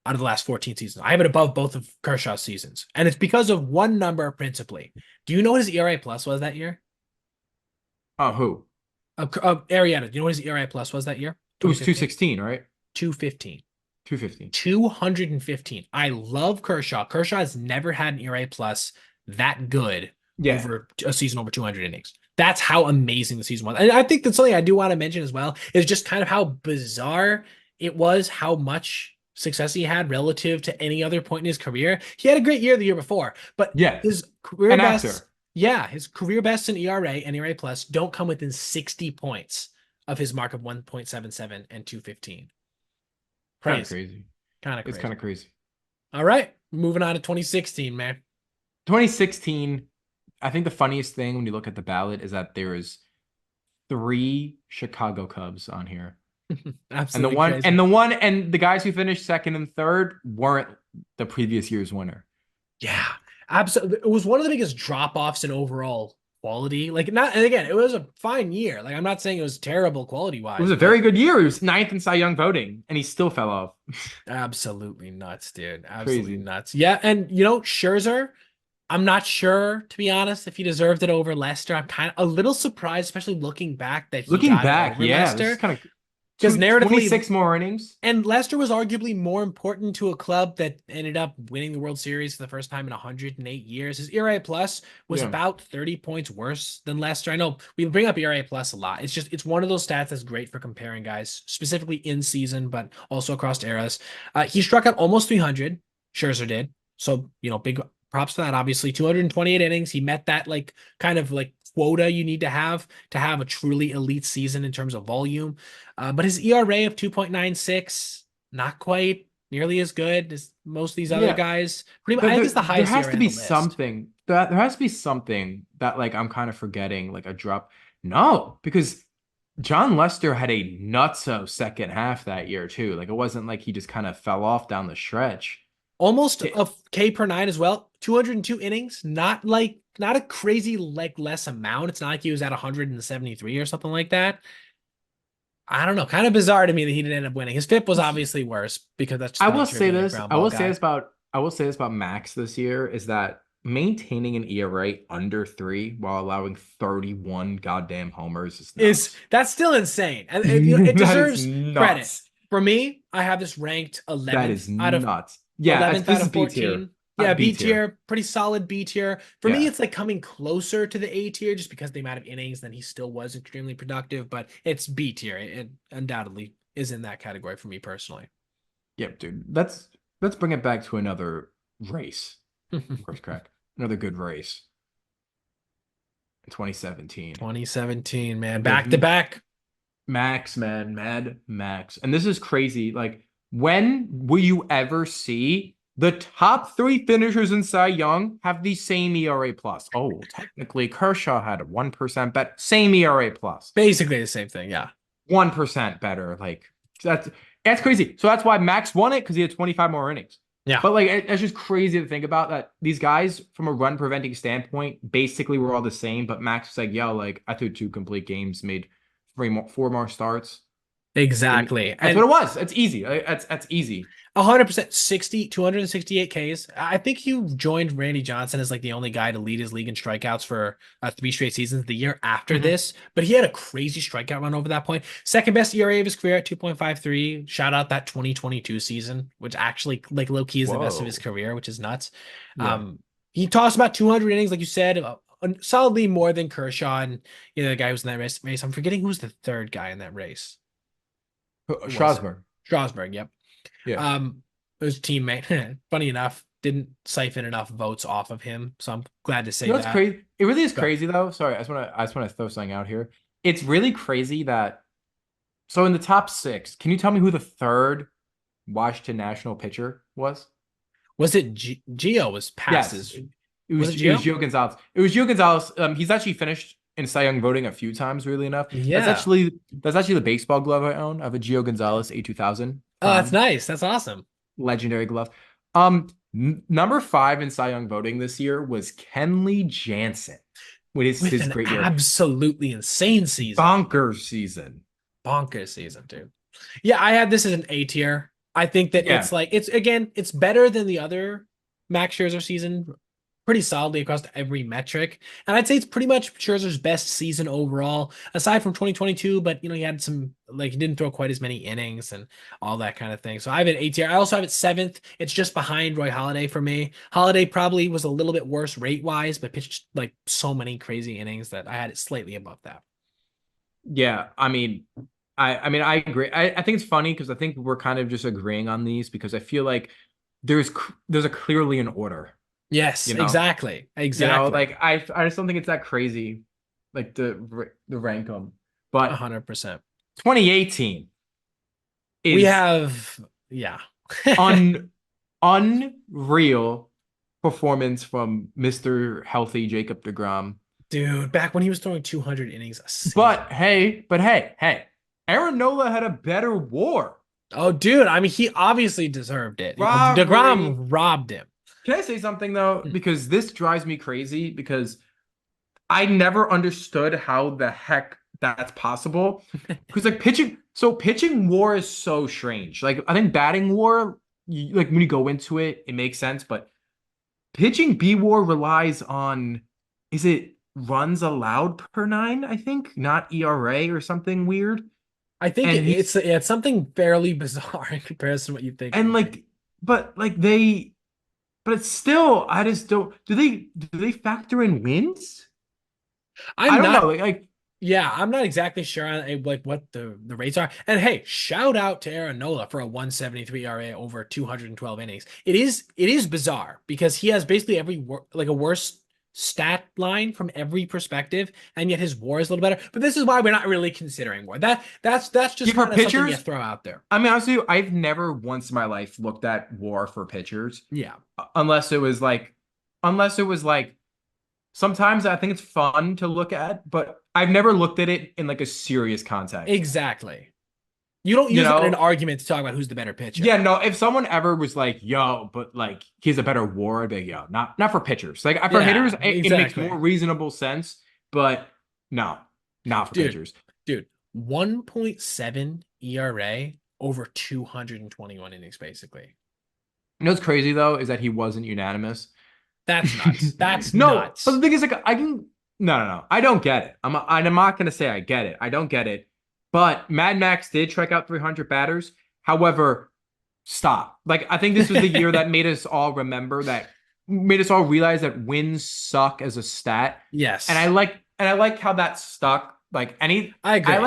out of the last 14 seasons. I have it above both of Kershaw's seasons. And it's because of one number principally. Do you know what his ERA plus was that year? Oh, who? Arrieta. Do you know what his ERA plus was that year? It was 2015? 216, right? 215. 215. 215. I love Kershaw. Kershaw has never had an ERA plus that good Yeah. over a season over 200 innings. That's how amazing the season was. And I think that's something I do want to mention as well is just kind of how bizarre it was, how much success he had relative to any other point in his career. He had a great year the year before, but Yeah. his career An best, actor. yeah, his career best in ERA and ERA plus don't come within 60 points of his mark of 1.77 and 215. Kind of Crazy. crazy. Kind of It's kind crazy. of crazy. All right, moving on to 2016, man. 2016, I think the funniest thing when you look at the ballot is that there is three Chicago Cubs on here. And Absolutely crazy. the guys who finished second and third weren't the previous year's winner. Yeah, absolutely. It was one of the biggest drop-offs in overall quality. Like not, and again, it was a fine year. Like I'm not saying it was terrible It was quality-wise, a but very good year. He was ninth in Cy Young voting, and he still fell off. absolutely nuts, dude. Absolutely Crazy. nuts. Yeah, and Scherzer, I'm not sure, to be honest, if he deserved it over Lester. I'm kind of a little surprised, especially looking back, that he Looking got it back, over yeah, this is Lester. kind of Because two narratively, 26 more innings. and Lester was arguably more important to a club that ended up winning the World Series for the first time in 108 years. His ERA plus was Yeah. about 30 points worse than Lester. I know we bring up ERA plus a lot. It's one of those stats that's great for comparing guys, specifically in season, but also across eras. He struck out almost 300. Scherzer did. So, big props to that. Obviously, 228 innings. He met that like kind of like quota you need to have a truly elite season in terms of volume. But his ERA of 2.96, not quite nearly as good as most of these other Yeah. guys. Pretty much, I There, think there, it's the there highest has ERA to on be the list. something that there has to be something that like I'm kind of forgetting, like a drop. No, because John Lester had a nutso second half that year too. Like it wasn't like he just kind of fell off down the stretch. Almost It- a K per nine as well. 202 innings, not a crazy like less amount. It's not like he was at 173 or something like that. I don't know. Kind of bizarre to me that he didn't end up winning. His FIP was obviously worse because that's just I the will nature of say being a this. ground ball guy. I will say this about Max this year is that maintaining an ERA under 3 while allowing 31 goddamn homers is Is nuts. that's still insane. And it That is deserves credit. nuts. For me, I have this ranked That 11th is out of nuts. Yeah, 11th out this is of B tier. 14. Yeah, B B tier. tier, pretty solid B tier. For me, Yeah. it's like coming closer to the A tier just because the amount of innings, then he still was extremely productive, but it's B tier. It undoubtedly is in that category for me personally. Yep, dude. Let's bring it back to another race. Of course, crack. Another good race in 2017. 2017, man. Because Back to back. Max, man, Mad Max. And this is crazy. Like, when will you ever see the top 3 finishers in Cy Young have the same ERA plus? Oh, technically, Kershaw had a 1% bet, same ERA plus. Basically the same thing, yeah. 1% better. Like, that's crazy. So that's why Max won it because he had 25 more innings. Yeah. But like, it's just crazy to think about that these guys, from a run preventing standpoint, basically were all the same. But Max was like, "Yo, like I threw 2 complete games, made 4 more starts." Give me. Exactly. That's what And it was. That's easy. That's easy. 100% 268 Ks. I think you joined Randy Johnson as like the only guy to lead his league in strikeouts for 3 straight seasons the year after Mhm. this, but he had a crazy strikeout run over that point. Second best ERA of his career at 2.53. Shout out that 2022 season, which actually like low key is the best of his Whoa. career, which is nuts. Yeah. Um, he tossed about 200 innings, like you said, solidly more than Kershaw and the guy who was in that race. I'm forgetting who was the third guy in that race. Who was it? Strasburg. Strasburg. Yep. Yeah. His teammate, funny enough, didn't siphon enough votes off of him. So I'm glad to say You know what's that. crazy? It really is But crazy though. Sorry, I just want to throw something out here. It's really crazy that so in the top 6, can you tell me who the third Washington National pitcher was? was it Gio was Yes, passes? it Was was it Gio? Gio Gonzalez. It was Gio Gonzalez. He's actually finished in Cy Young voting a few times, really enough. Yeah. That's actually the baseball glove I own. I have a Gio Gonzalez A2000 Oh, that's Prime, nice. That's awesome. legendary glove. Number 5 in Cy Young voting this year was Kenley Jansen with With his an great year. absolutely insane season. Bonkers season. Bonkers season, dude. Yeah, I had this as an A tier. I think that Yeah. it's better than the other Max Scherzer season pretty solidly across every metric. And I'd say it's pretty much Scherzer's best season overall, aside from 2022. But he had some like he didn't throw quite as many innings and all that kind of thing. So I have an A tier. I also have it seventh. It's just behind Roy Halladay for me. Halladay probably was a little bit worse rate wise, but pitched like so many crazy innings that I had it slightly above that. Yeah, I mean I agree. I think it's funny because I think we're kind of just agreeing on these because I feel like there's a clearly an order, Yes, you know. exactly. Exactly. Like I just don't think it's that crazy like the rank them. But 100%. 2018 We is have, yeah. un unreal performance from Mr. Healthy Jacob deGrom. Dude, back when he was throwing 200 innings a season. But hey, Aaron Nola had a better WAR. Oh, dude, I mean, he obviously deserved it. Robbery. DeGrom robbed him. Can I say something though? Hmm. Because this drives me crazy because I never understood how the heck that's possible. Because like pitching WAR is so strange. Like I think batting WAR, like when you go into it, it makes sense. But pitching B WAR relies on, is it runs allowed per nine? I think not ERA or something weird. I think And it's something fairly bizarre in comparison to what you think it and would be. like, but like they, but it's still, I just don't. Do they factor in wins? I I'm don't know. not Like Yeah, I'm not exactly sure on like what the rates are. And hey, shout out to Aaron Nola for a 173 ERA over 212 innings. It is bizarre because he has basically like a worse stat line from every perspective, and yet his WAR is a little better. But this is why we're not really considering WAR. That's yeah, just for kind of something you pitchers, throw out there. I mean, honestly, I've never once in my life looked at WAR for pitchers, Yeah, unless it was like, unless it was like. Sometimes I think it's fun to look at, but I've never looked at it in like a serious context. exactly. You don't You use it in an know? argument to talk about who's the better Yeah, pitcher. no, if someone ever was like, yo, but like he's a better WAR, I'd be like, yo, not for pitchers. Like for hitters, Yeah, it makes more exactly. reasonable sense, but no, not for Dude, pitchers. dude, 1.7 ERA over 221 innings, basically. You know what's crazy though is that he wasn't unanimous. That's nuts. That's No, but the nuts. thing is, like, I can. No. I don't get it. I'm not gonna say I get it. I don't get it. But Mad Max did strike out 300 batters. However, stop. Like, I think this was the year that made us all remember that, made us all realize that wins suck as a stat. And Yes, I like how that stuck. Like any, I agree. I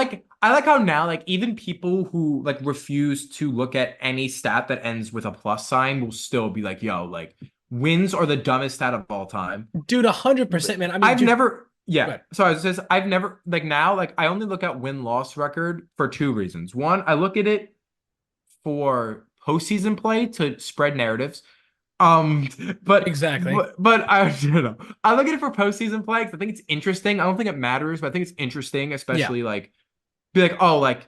like how now, like even people who like refuse to look at any stat that ends with a plus sign will still be like, yo, like wins are the dumbest stat of all time. Dude, 100%, man. I mean, I've dude, never, yeah. good. So I was just, I've never, like now, like I only look at win-loss record for two reasons. One, I look at it for postseason play to spread narratives. Um, Exactly. but I don't know. I look at it for postseason play because I think it's interesting. I don't think it matters, but I think it's interesting, Yeah. especially like be like, oh, like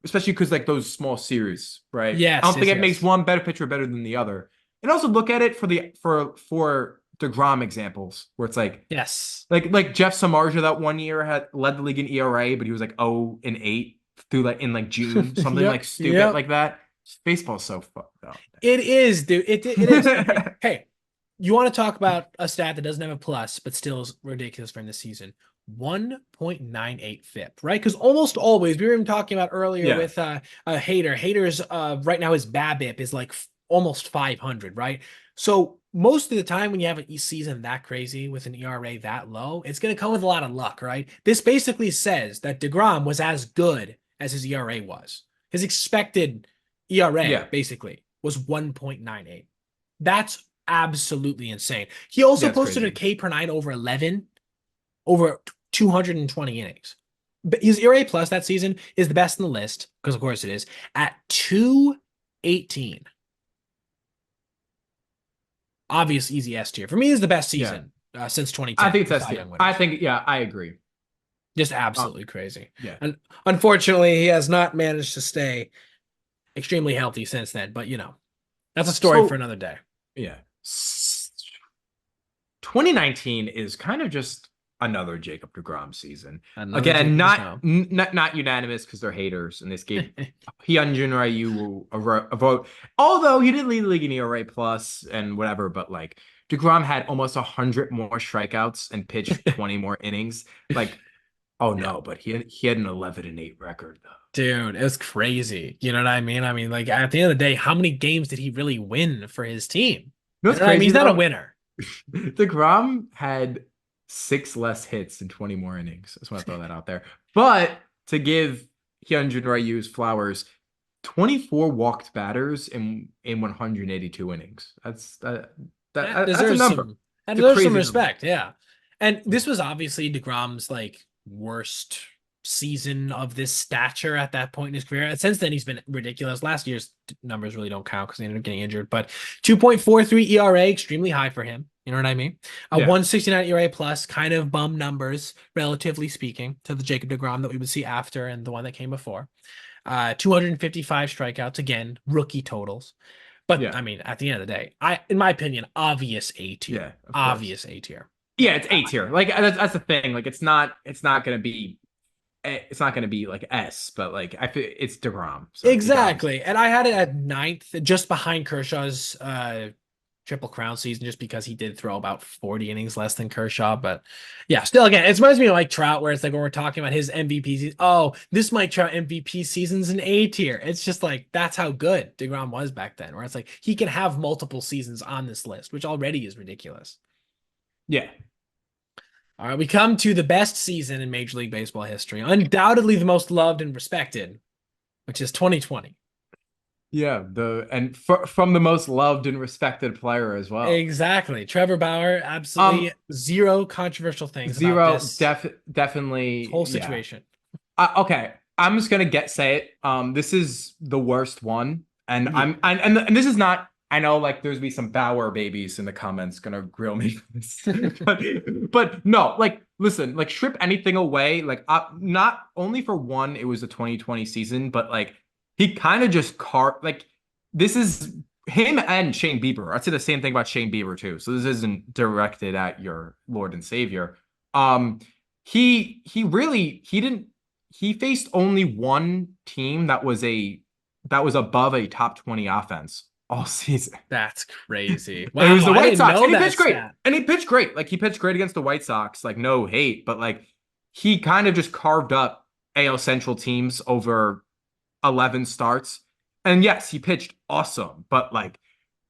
especially because like those small series, right? I Yes, don't think yes, it makes yes. one better pitcher better than the other. And also look at it for the for DeGrom examples where it's Yes. like Jeff Samardzija that one year had led the league in ERA, but he was like 0-8 through like in like June, something like Yep. stupid Yep. like that. Baseball's so fucked up. It is, dude. It is. And hey, you want to talk about a stat that doesn't have a plus, but still is ridiculous from this season. 1.98 FIP, right? Because almost always, we were even talking about earlier Yeah. with Hater's right now his BABIP is like almost 500, right? So most of the time when you have a season that crazy with an ERA that low, it's going to come with a lot of luck, right? This basically says that DeGrom was as good as his ERA was. His expected ERA Yeah. basically was 1.98. That's absolutely insane. He also Yeah, it's posted a crazy. K per nine over 11 over 220 innings. But his ERA plus that season is the best in the list, because of course it is, at 218. Obvious easy S tier. For me, is the best Yeah. season since I 2010 think for it's Cy S tier. Young I winners. think, yeah, I agree. Just Uh, absolutely crazy. yeah. And unfortunately, he has not managed to stay extremely healthy since then. But that's a story for So, another day. yeah. 2019 is kind of just another Jacob DeGrom season. Another Again, Jacob DeGrom. not unanimous because they're haters, and this gave Hyunjin Ryu a vote. Although he did lead the league in ERA plus and whatever, but like DeGrom had almost 100 more strikeouts and pitched 20 more innings. Like, oh Yeah. no, but he had an 11-8 record though. Dude, it was crazy. You know what I mean? I mean, like at the end of the day, how many games did he really win for his team? You know You what's know what I mean? crazy He's not a though? winner. DeGrom had six less hits and 20 more innings. I just want to throw that out there. But to give Hyunjin Ryu's flowers, 24 walked batters in 182 innings. That That's a deserves number. some that It's a deserves some crazy number. respect, yeah. And Yeah. this was obviously DeGrom's like worst season of this stature at that point in his career. Since then, he's been ridiculous. Last year's numbers really don't count because he ended up getting injured. But 2.43 ERA, extremely high for him. You know what I mean? A Yeah. 169 ERA plus, kind of bum numbers, relatively speaking, to the Jacob DeGrom that we would see after and the one that came before. 255 strikeouts, again, rookie totals. But Yeah. I mean, at the end of the day, in my opinion, obvious A Yeah, tier, of course. obvious A tier. Yeah, it's A tier. Like that's the thing. Like it's not gonna be like S, but like I feel it's DeGrom, so you gotta Exactly. And I had it at ninth, just behind Kershaw's Triple Crown season just because he did throw about 40 innings less than Kershaw. But yeah, still, again, it reminds me of Mike Trout, where it's like when we're talking about his MVP season, oh, this Mike Trout MVP season's an A tier. It's just like that's how good DeGrom was back then, where it's like he can have multiple seasons on this list, which already is ridiculous. Yeah. All right, we come to the best season in Major League Baseball history, undoubtedly the most loved and respected, which is 2020. Yeah, from the most loved and respected player as well. Exactly. Trevor Bauer, absolutely zero controversial things about this definitely whole yeah. situation. Okay, I'm just gonna say it. This is the worst one, and and this is not. I know, like, there's be some Bauer babies in the comments gonna grill me for this. but no, like, listen, like, strip anything away. Like, not only for one, it was the 2020 season, but like, he kind of just like, this is him and Shane Bieber. I'd say the same thing about Shane Bieber too. So this isn't directed at your Lord and Savior. He didn't. He faced only one team that was above a top 20 offense all season. That's crazy. Wow, it was the White Sox, and he pitched great. Stat. And he pitched great. Like, he pitched great against the White Sox. Like, no hate, but like, he kind of just carved up AL Central teams over 11 starts. And yes, he pitched awesome, but like,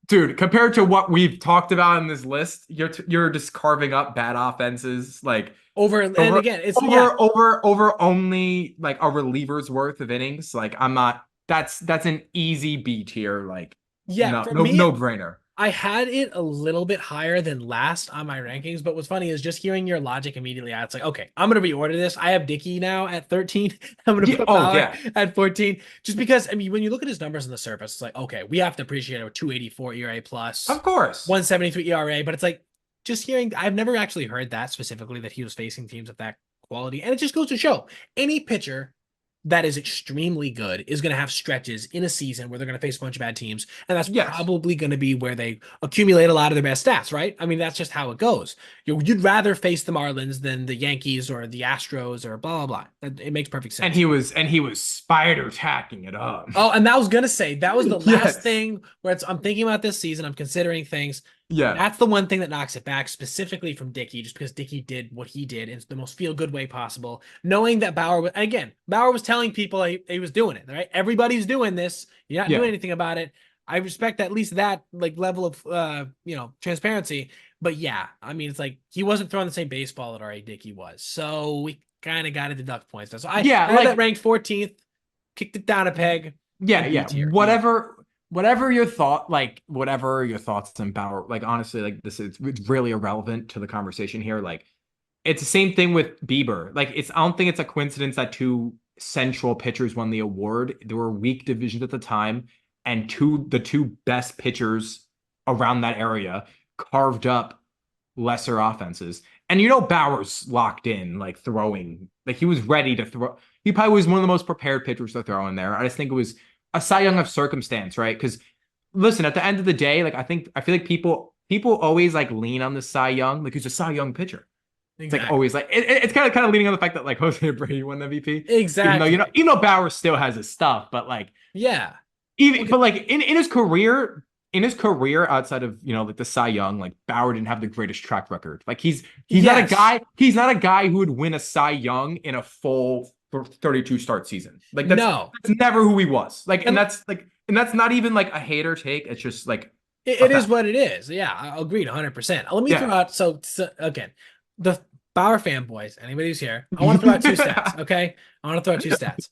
dude, compared to what we've talked about in this list, you're just carving up bad offenses like and again, it's over only like a reliever's worth of innings. Like, I'm not. That's an easy B tier. Like, no brainer. I had it a little bit higher than last on my rankings, but what's funny is just hearing your logic immediately. It's like, okay, I'm gonna reorder this. I have Dickey now at 13. I'm gonna put Bauer at 14, just because, I mean, when you look at his numbers on the surface, it's like, okay, we have to appreciate a 284 ERA plus, of course, 173 ERA, but it's like, just hearing, I've never actually heard that specifically, that he was facing teams of that quality, and it just goes to show any pitcher that is extremely good is going to have stretches in a season where they're going to face a bunch of bad teams. And that's probably going to be where they accumulate a lot of their best stats, right? I mean, that's just how it goes. You'd rather face the Marlins than the Yankees or the Astros or blah, blah, blah. It makes perfect sense. And he was spider tacking it up. Oh, and I was going to say, that was the last thing where I'm thinking about this season. I'm considering things. Yeah. That's the one thing that knocks it back, specifically from Dickey, just because Dickey did what he did in the most feel-good way possible, knowing that Bauer was telling people he was doing it, right? Everybody's doing this. You're not doing anything about it. I respect at least that like level of transparency. But yeah, I mean, it's like he wasn't throwing the same baseball that R.A. Dickey was. So we kind of got to deduct points. So I had that ranked 14th, kicked it down a peg. Yeah. Whatever your thoughts on Bauer, like, honestly, like, this is really irrelevant to the conversation here. Like, it's the same thing with Bieber. Like, I don't think it's a coincidence that two Central pitchers won the award. There were weak divisions at the time, and the two best pitchers around that area carved up lesser offenses. And Bauer's locked in, like, throwing, like, he was ready to throw. He probably was one of the most prepared pitchers to throw in there. I just think it was a Cy Young of circumstance, right? Because listen, at the end of the day, like, I feel like people always like lean on the Cy Young, like, he's a Cy Young pitcher. Exactly. It's like always like it's kind of leaning on the fact that like Jose Brady won the MVP. Exactly. Even though Bauer still has his stuff, but like but like in his career outside of like the Cy Young, like, Bauer didn't have the greatest track record. Like, he's not a guy who would win a Cy Young in a full 32 start season. Like, that's never who he was. Like, and that's not even like a hater take. It's just like it is what it is. Yeah, I agreed 100%. Let me throw out so again, the Bauer fanboys, anybody who's here, I want to throw out two stats. Okay, I want to throw out two stats.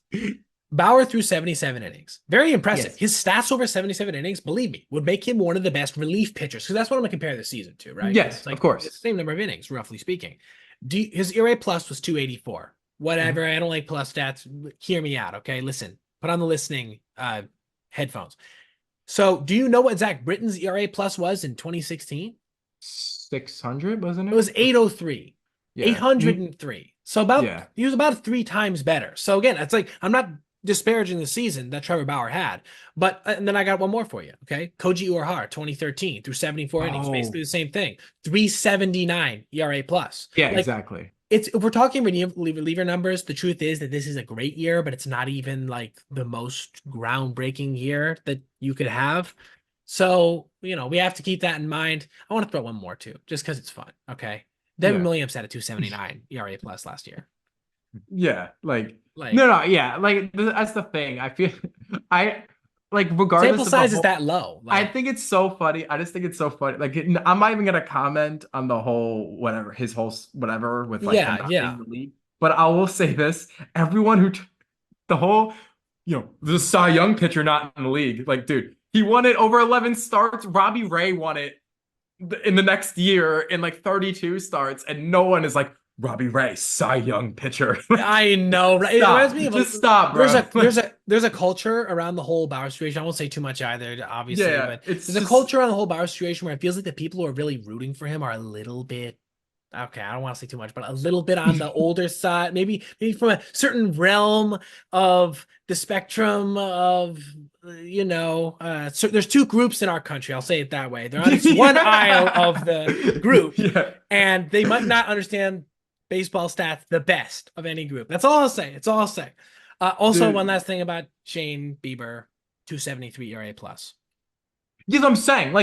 Bauer threw 77 innings. Very impressive. Yes. His stats over 77 innings, believe me, would make him one of the best relief pitchers, because that's what I'm going to compare this season to, right? Yes, of course. It's the same number of innings, roughly speaking. His ERA plus was 284. Whatever, I don't like plus stats. Hear me out, okay? Listen, put on the listening headphones. So, do you know what Zach Britton's ERA plus was in 2016? 600, wasn't it? It was 803. Yeah. 803. So he was about 3 times better. So again, it's like, I'm not disparaging the season that Trevor Bauer had, but and then I got one more for you. Okay, Koji Uehara, 2013 through 74 innings, basically the same thing. 379 ERA plus. Yeah, like, exactly. If we're talking reliever numbers, the truth is that this is a great year, but it's not even like the most groundbreaking year that you could have. So we have to keep that in mind. I want to throw one more too, just because it's fun. Okay. Devin Yeah. Williams had a 279 ERA plus last year. Yeah, like Like no, yeah, like that's the thing. I feel I like sample regardless of the size is whole. that low. I Like, think it's so funny. I just think it's so funny. Like I'm not even gonna comment on the whole whatever his whole whatever with like him yeah, not being yeah. in the league. But I will say this: everyone who the whole the Cy Young pitcher not in the league. Like, dude, he won it over 11 starts. Robbie Ray won it in the next year in like 32 starts, and no one is like Robbie Ray, Cy Young pitcher. Like, I know, right? It reminds stop. me of Just stop, there's bro. a there's a there's a culture around the whole Bauer situation. I won't say too much either, obviously, Yeah, but it's there's a just culture around the whole Bauer situation where it feels like the people who are really rooting for him are a little bit okay. I don't want to say too much, but a little bit on the older side, maybe from a certain realm of the spectrum of so there's two groups in our country. I'll say it that way. They're on this one aisle of the group, yeah. and they might not understand baseball stats the best of any group. That's all I'll say. It's all I'll say. Also, one Dude, last thing about Shane Bieber, 273 ERA plus. you know what I'm saying?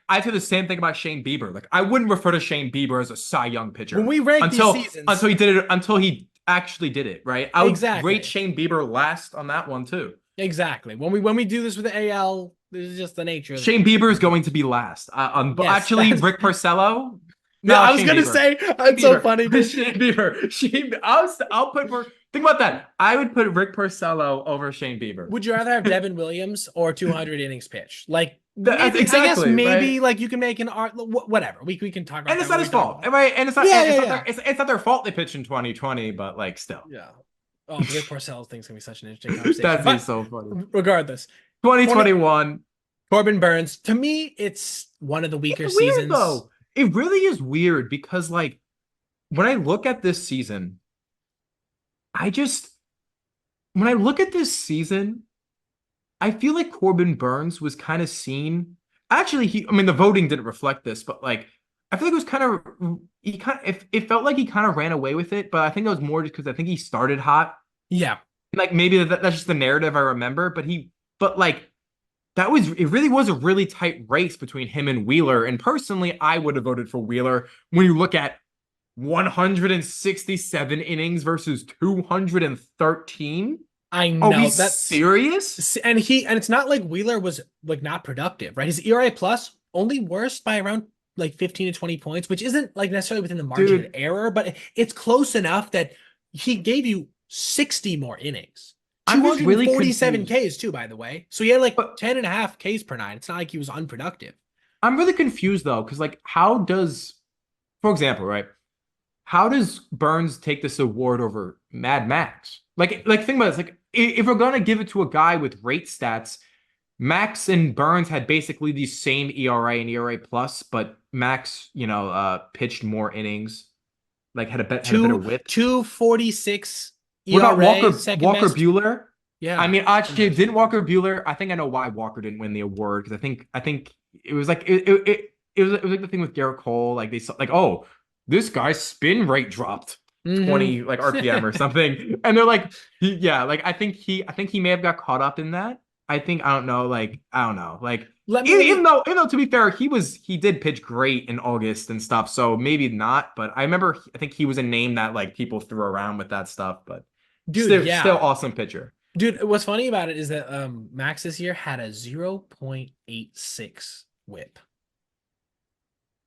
I say the same thing about Shane Bieber. Like I wouldn't refer to Shane Bieber as a Cy Young When pitcher we rank these until seasons, he actually did it, right? I would rate exactly. Shane Bieber last on that one too. Exactly. When we do this with the AL, this is just the nature of Shane Bieber is going to be last. But yes, actually, that's Rick Porcello. yeah, No, I was Shane gonna Bieber. say Shane that's so Bieber. funny because Shane Bieber. I'll put. Think about that. I would put Rick Porcello over Shane Bieber. would you rather have Devin Williams or 200 innings pitched? Like maybe I guess Exactly right. maybe like you can make an art whatever. We can talk about And it's that not when we his talk fault, about it. right? And Yeah, yeah, it's not yeah. it's not their fault they pitched in 2020, but like still, Yeah. Oh, the Rick Porcello thing's gonna be such an interesting conversation. that'd be But so funny. regardless, 20, 2021. Corbin Burns, to me, it's one of the It's weaker weird seasons. though. It really is weird because like when I look at this season, I just when I look at this season, I feel like Corbin Burns was kind of seen. Actually, I mean, the voting didn't reflect this, but like, I feel like it was kind of, it felt like he kind of ran away with it, but I think that was more just because I think he started hot. Yeah. Like, maybe that's just the narrative I remember, but like, it really was a really tight race between him and Wheeler. And personally, I would have voted for Wheeler when you look at 167 innings versus 213. I Are we know that's serious? and it's not like Wheeler was like not productive, right? His ERA plus only worse by around like 15 to 20 points, which isn't like necessarily within the margin of Dude, error, but it's close enough that he gave you 60 more innings. I'm just really 247 confused. Ks too, by the way. So he had like But 10 and a half Ks per nine. It's not like he was unproductive. I'm really confused though, because like, for example, right? How does Burns take this award over Mad Max? Like think about this. Like, if we're gonna give it to a guy with great stats, Max and Burns had basically the same ERA and ERA plus, but Max, pitched more innings, like had a better Two whip. 246 What about ERA, second Walker best. Bueller? I Yeah. mean, actually, didn't Walker Bueller? I think I know why Walker didn't win the award because I think it was like it was like the thing with Garrett Cole. Like they saw like, oh, this guy's spin rate dropped Hmm 20 like RPM or something, and they're like, yeah, like I think he may have got caught up in that. I don't know, like. Let Even though to be fair, he did pitch great in August and stuff, so maybe not. But I think he was a name that like people threw around with that stuff. But dude, still yeah. awesome pitcher. Dude, what's funny about it is that Max this year had a 0.86 whip.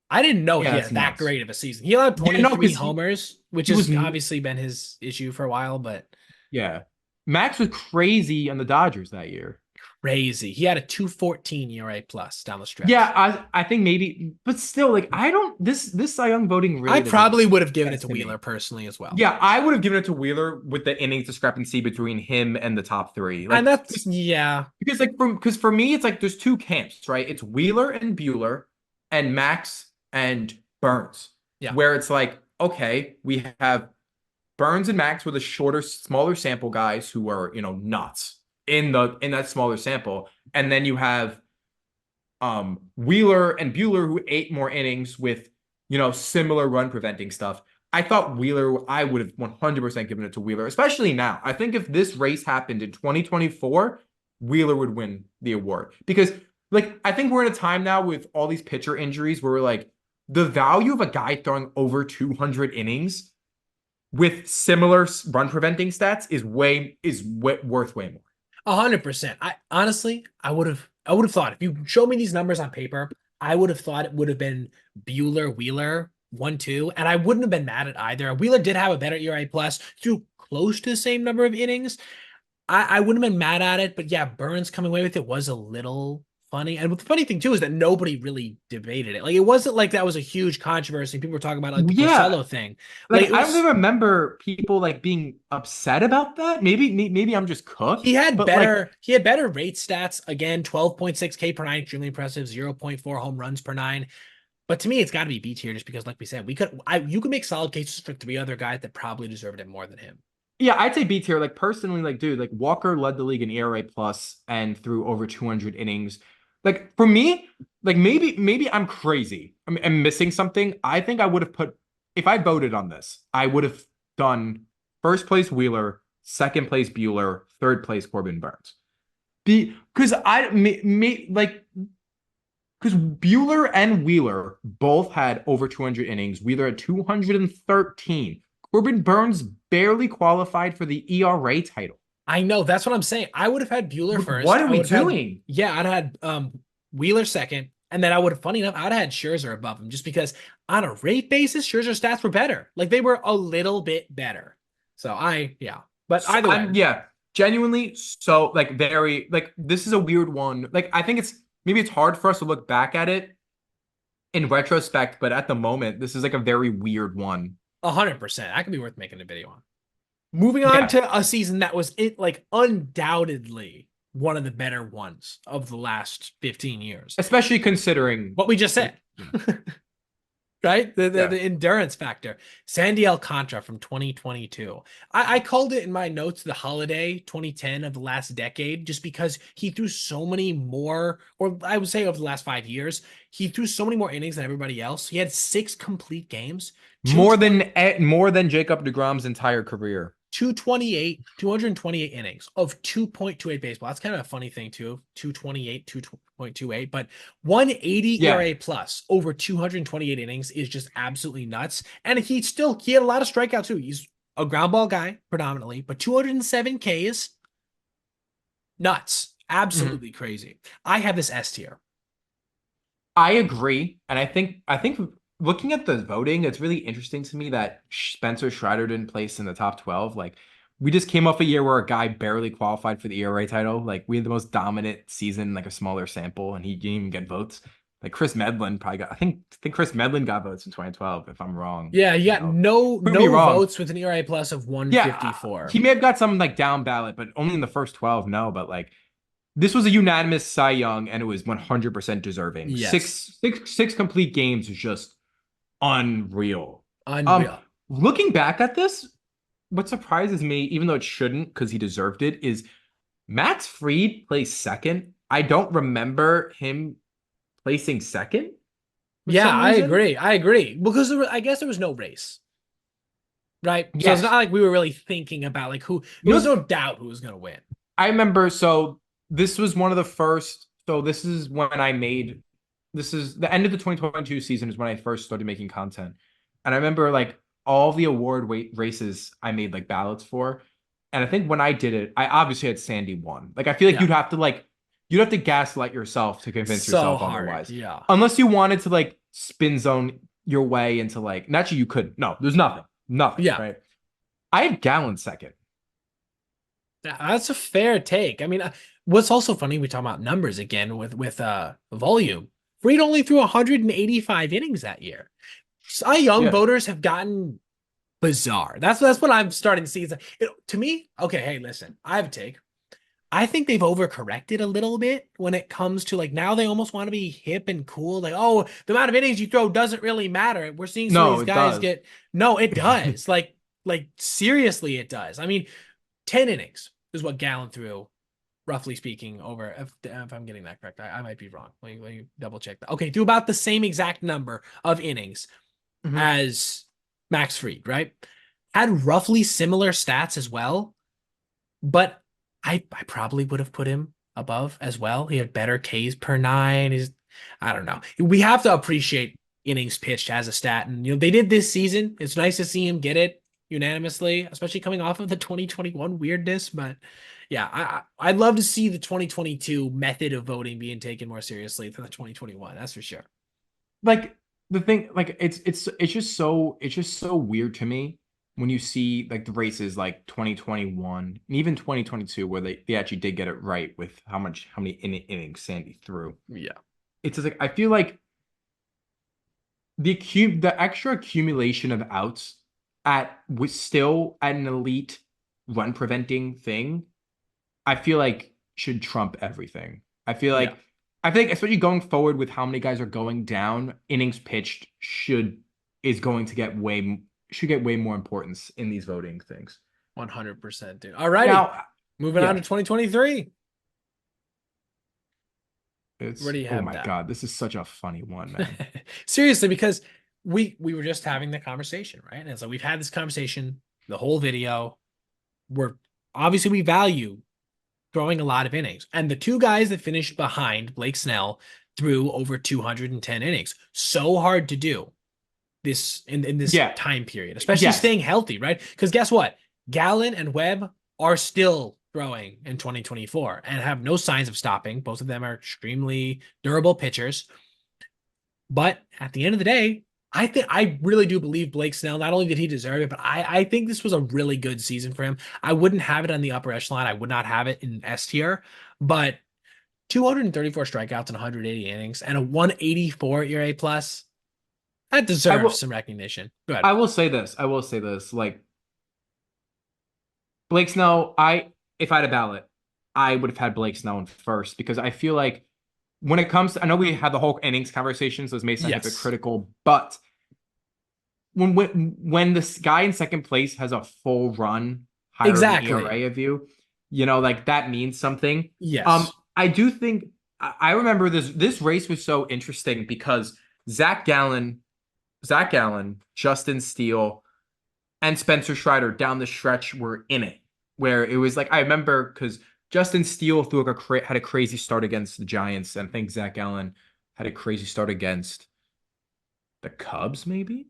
I didn't know Yeah, he that's had that nuts. great of a season. He allowed Yeah, no, 23 because homers, which he was has obviously been his issue for a while, but yeah. Max was crazy on the Dodgers that year. crazy. He had a 214 ERA plus down the Yeah, stretch. I think maybe, but still, like I don't this Cy Young voting I really doesn't make probably would have given it sense to to Wheeler me. personally as well. Yeah, I would have given it to Wheeler with the innings discrepancy between him and the top three. And Like that's yeah. because for me it's like there's two camps, right? It's Wheeler and Bueller and Max and Burns. Yeah. Where it's like, okay, we have Burns and Max were the shorter, smaller sample guys who are, nuts in that smaller sample. And then you have Wheeler and Bueller who ate more innings with, similar run preventing stuff. I thought Wheeler, I would have 100% given it to Wheeler, especially now. I think if this race happened in 2024, Wheeler would win the award because like I think we're in a time now with all these pitcher injuries where we're like the value of a guy throwing over 200 innings with similar run preventing stats is worth way more. 100%. I honestly, I would have thought if you showed me these numbers on paper, I would have thought it would have been Bueller, Wheeler, 1-2, and I wouldn't have been mad at either. Wheeler did have a better ERA plus, threw close to the same number of innings. I wouldn't have been mad at it, but yeah, Burns coming away with it was a little funny. And the funny thing too is that nobody really debated it. Like it wasn't like that was a huge controversy. People were talking about like the Yeah, Porcello thing. Like like it I don't was even remember people like being upset about that. Maybe I'm just cooked, but like he had better rate stats. Again, 12.6 K per nine, extremely impressive, 0.4 home runs per nine. But to me, it's got to be B tier just because, like we said, you could make solid cases for three other guys that probably deserved it more than him. yeah, I'd say B tier. Like personally, like dude, like Walker led the league in ERA plus and threw over 200 innings. Like for me, like maybe I'm crazy. I'm missing something. I think I would have put if I voted on this, I would have done first place Wheeler, second place Bueller, third place Corbin Burns. Because like because Bueller and Wheeler both had over 200 innings. Wheeler had 213. Corbin Burns barely qualified for the ERA title. I know that's what I'm saying. I would have had Bueller first. What are I we would have had doing? yeah, I'd have had Wheeler second, and then I would have funny enough, I'd have had Scherzer above him just because on a rate basis, Scherzer's stats were better. Like they were a little bit better. So yeah. But So either way, yeah, genuinely so like very like this is a weird one. Like I think it's maybe it's hard for us to look back at it in retrospect, but at the moment, this is like a very weird one. 100%. That could be worth making a video on. Moving on Yeah, to a season that was it like undoubtedly one of the better ones of the last 15 years. especially considering What we just like said. Right? yeah. The endurance factor. Sandy Alcantara from 2022. I called it in my notes the holiday 2010 of the last decade, just because he threw so many more, or I would say over the last 5 years, he threw so many more innings than everybody else. He had 6 complete games, More than Jacob DeGrom's entire career. 228 innings of 2.28 baseball. That's kind of a funny thing too. 228, 2.28, but 180 Yeah. ERA plus over 228 innings is just absolutely nuts. And he had a lot of strikeouts too. He's a ground ball guy predominantly, but 207 Ks, nuts. Mhm. Absolutely crazy. I have this S tier. I agree. And I think looking at the voting, it's really interesting to me that Spencer Strider didn't place in the top 12. Like we just came off a year where a guy barely qualified for the ERA title. Like we had the most dominant season, like a smaller sample, and he didn't even get votes. Like Chris Medlin probably got I think Chris Medlin got votes in 2012, if I'm wrong. Yeah, you You got know, prove me no wrong. votes with an ERA plus of Yeah, 154. he may have got some like down ballot, but only in the first 12, no. But like this was a unanimous Cy Young, and it was 100% deserving. Yes. Six complete games is just unreal. Um, Unreal. looking back at this, what surprises me, even though it shouldn't, because he deserved it, is Max Fried plays second. I don't remember him placing second for Yeah, some I reason. agree. I agree. Because I guess there was no race, right? So it's not Yes. like we were really thinking about like who, there You was know, no doubt who was going to win. I remember, so this was one of the first, so this is when I made, this is the end of the 2022 season is when I first started making content. And I remember like all the award weight races I made like ballots for. And I think when I did it, I obviously had Sandy won. Like I feel like Yeah. you'd have to gaslight yourself to convince So yourself hard. otherwise. Yeah. Unless you wanted to like spin zone your way into like, naturally you couldn't. No, there's nothing. Nothing, Yeah. right? I had Gallon second. That's a fair take. I mean, what's also funny, we talk about numbers again with volume. Reed only threw 185 innings that year. Cy Young Yeah. voters have gotten bizarre. That's what I'm starting to see. To me, okay, hey, listen, I have a take. I think they've overcorrected a little bit when it comes to like now they almost want to be hip and cool. Like, oh, the amount of innings you throw doesn't really matter. We're seeing some of No, these it guys does. get no, it does. Like seriously, it does. I mean, 10 innings is what Gallon threw, roughly speaking, over if I'm getting that correct. I might be wrong. Let me double check that. Okay, threw about the same exact number of innings Mhm. as Max Fried, right? Had roughly similar stats as well, but I probably would have put him above as well. He had better Ks per nine. Is I don't know. We have to appreciate innings pitched as a stat, and they did this season. It's nice to see him get it unanimously, especially coming off of the 2021 weirdness. But yeah, I'd love to see the 2022 method of voting being taken more seriously than the 2021. That's for sure. Like the thing, like it's just so weird to me when you see like the races like 2021 and even 2022 where they actually did get it right with how many innings Sandy threw. Yeah. It's just like I feel like the extra accumulation of outs at was still at an elite run preventing thing, I feel like should trump everything. Yeah. I think especially going forward with how many guys are going down, innings pitched is going to get should get way more importance in these voting things. 100%, dude. All righty. Now, Moving on yeah, to 2023. Where it's do you oh have my that? God, this is such a funny one, man. Seriously, because we were just having the conversation, right? And so we've had this conversation the whole video. We're obviously we value throwing a lot of innings. And the two guys that finished behind Blake Snell threw over 210 innings. So hard to do this in this Yeah, time period, especially yes, staying healthy, right? Because guess what? Gallen and Webb are still throwing in 2024 and have no signs of stopping. Both of them are extremely durable pitchers. But at the end of the day, I really do believe Blake Snell, not only did he deserve it, but I think this was a really good season for him. I wouldn't have it on the upper echelon. I would not have it in S tier, but 234 strikeouts and 180 innings and a 184 ERA plus, that I deserves will. some recognition. Go ahead. I will say this. I will say this. Like Blake Snell, if I had a ballot, I would have had Blake Snell in first because I feel like when it comes to, I know we had the whole innings conversation, so this may sound Yes, hypocritical, but when this guy in second place has a full run higher of an exactly. ERA of you, like that means something. Yes. I do think I remember this race was so interesting because Zach Gallen, Justin Steele, and Spencer Strider down the stretch were in it. Where it was like I remember because Justin Steele threw like had a crazy start against the Giants, and I think Zach Allen had a crazy start against the Cubs, maybe.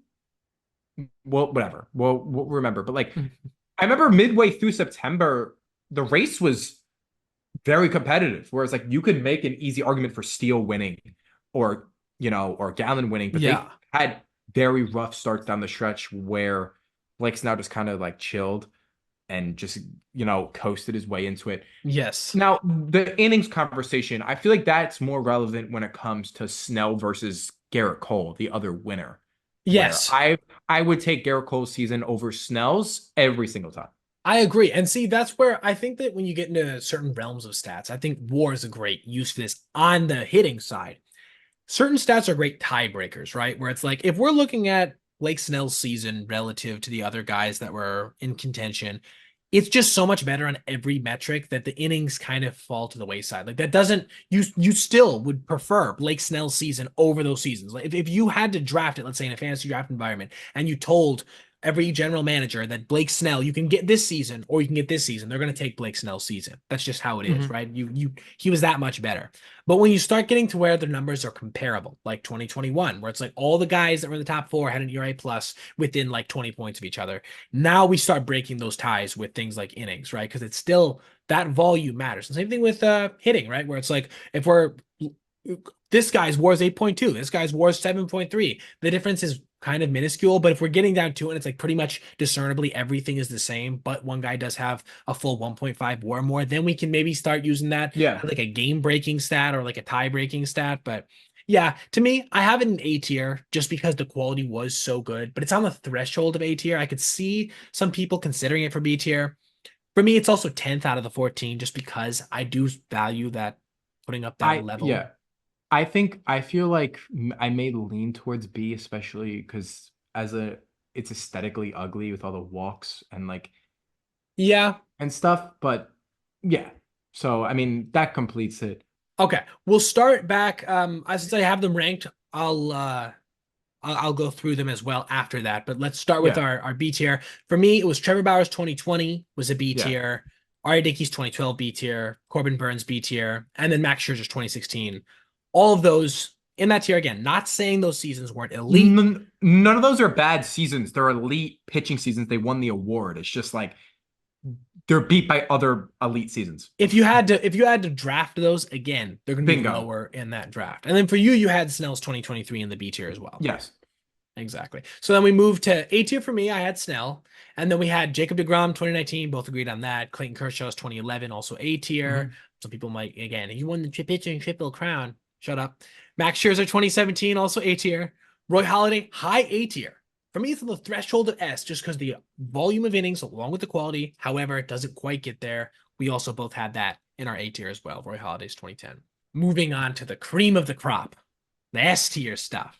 Well, whatever. We'll remember. But like I remember midway through September, the race was very competitive. Whereas like you could make an easy argument for Steele winning or or Gallen winning, but they Yeah. had very rough starts down the stretch where Blake's now just kind of like chilled and just coasted his way into it. Yes. Now, the innings conversation, I feel like that's more relevant when it comes to Snell versus Garrett Cole, the other winner, where Yes. I would take Garrett Cole's season over Snell's every single time. I agree. And see, that's where I think that when you get into certain realms of stats, I think WAR is a great use for this on the hitting side. Certain stats are great tiebreakers, right? Where it's like if we're looking at Blake Snell's season relative to the other guys that were in contention, it's just so much better on every metric that the innings kind of fall to the wayside. Like that doesn't you still would prefer Blake Snell's season over those seasons. Like if you had to draft it, let's say in a fantasy draft environment, and you told every general manager that Blake Snell, you can get this season or you can get this season. They're going to take Blake Snell's season. That's just how it is, Mhm. right? He was that much better. But when you start getting to where the numbers are comparable, like 2021, where it's like all the guys that were in the top four had an ERA plus within like 20 points of each other. Now we start breaking those ties with things like innings, right? Because it's still that volume matters. And same thing with hitting, right? Where it's like if we're this guy's WAR is 8.2, this guy's WAR is 7.3. The difference is kind of minuscule, but if we're getting down to it, it's like pretty much discernibly everything is the same, but one guy does have a full 1.5 WAR more, then we can maybe start using that Yeah. as like a game breaking stat or like a tie breaking stat. But yeah, to me, I have it in A tier just because the quality was so good, but it's on the threshold of A tier. I could see some people considering it for B tier. For me, it's also 10th out of the 14 just because I do value that putting up that level. Yeah. I feel like I may lean towards B, especially because it's aesthetically ugly with all the walks and like Yeah. and stuff. But yeah, so I mean that completes it. Okay. We'll start back. Since I have them ranked, I'll go through them as well after that. But let's start with Yeah, our B tier. For me, it was Trevor Bauer's 2020 was a B yeah, tier. Ari Dickey's 2012 B tier, Corbin Burns B tier, and then Max Scherzer's 2016. All of those in that tier again. Not saying those seasons weren't elite. None of those are bad seasons. They're elite pitching seasons. They won the award. It's just like they're beat by other elite seasons. If you had to draft those again, they're going to be Bingo. lower in that draft. And then for you had Snell's 2023 in the B tier as well. Yes. Exactly. So then we moved to A tier for me. I had Snell. And then we had Jacob deGrom 2019. Both agreed on that. Clayton Kershaw's 2011, also A tier. Mm-hmm. Some people might, again, he won the pitcher and triple crown. Shut up. Max Scherzer 2017, also A tier. Roy Halladay, high A tier. For me, it's on the threshold of S just because the volume of innings along with the quality. However, it doesn't quite get there. We also both had that in our A tier as well. Roy Halladay's 2010. Moving on to the cream of the crop, the S tier stuff.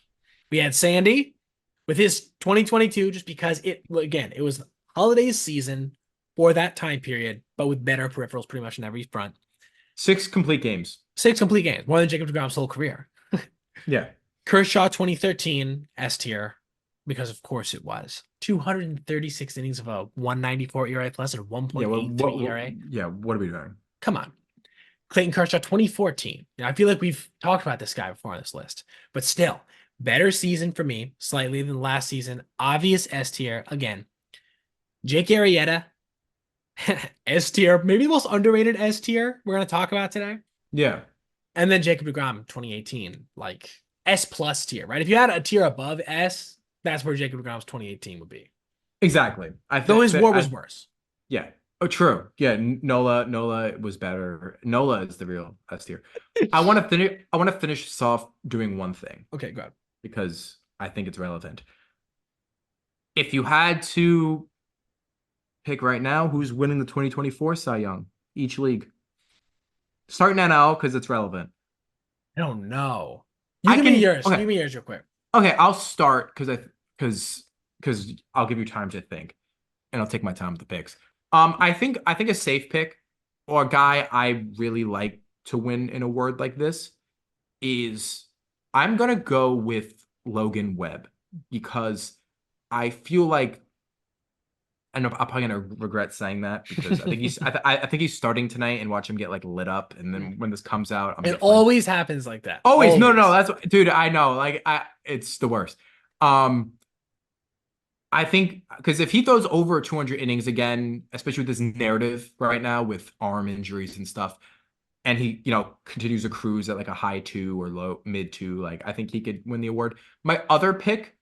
We had Sandy with his 2022 just because it was Holladay's season for that time period, but with better peripherals pretty much in every front. 6 complete games. 6 complete games, more than Jacob deGrom's whole career. Yeah. Kershaw 2013 S tier, because of course it was 236 innings of a 194 ERA plus and 1.83 ERA. Yeah, what are we doing? Come on. Clayton Kershaw 2014. Now, I feel like we've talked about this guy before on this list, but still, better season for me, slightly than last season. Obvious S tier. Again, Jake Arrieta, S tier, maybe the most underrated S tier we're going to talk about today. Yeah. And then Jacob deGrom 2018, like S plus tier, right? If you had a tier above S, that's where Jacob deGrom's 2018 would be. Exactly. Though his WAR was worse. Yeah. Oh, true. Yeah, Nola was better. Nola is the real S tier. I want to finish this off doing one thing. Okay, go ahead. Because I think it's relevant. If you had to pick right now, who's winning the 2024 Cy Young each league? Starting NL because it's relevant. I don't know. Give me yours. Okay. Give me yours real quick. Okay, I'll start because I'll give you time to think, and I'll take my time with the picks. I think a safe pick or a guy I really like to win an award like this is I'm gonna go with Logan Webb because I feel like I'm probably gonna regret saying that because I think I think he's starting tonight and watch him get like lit up, and then when this comes out, it always happens like that. Always. No, that's dude. I know, like it's the worst. I think because if he throws over 200 innings again, especially with this narrative right now with arm injuries and stuff, and he, continues to cruise at like a high 2 or low mid 2, like I think he could win the award. My other pick,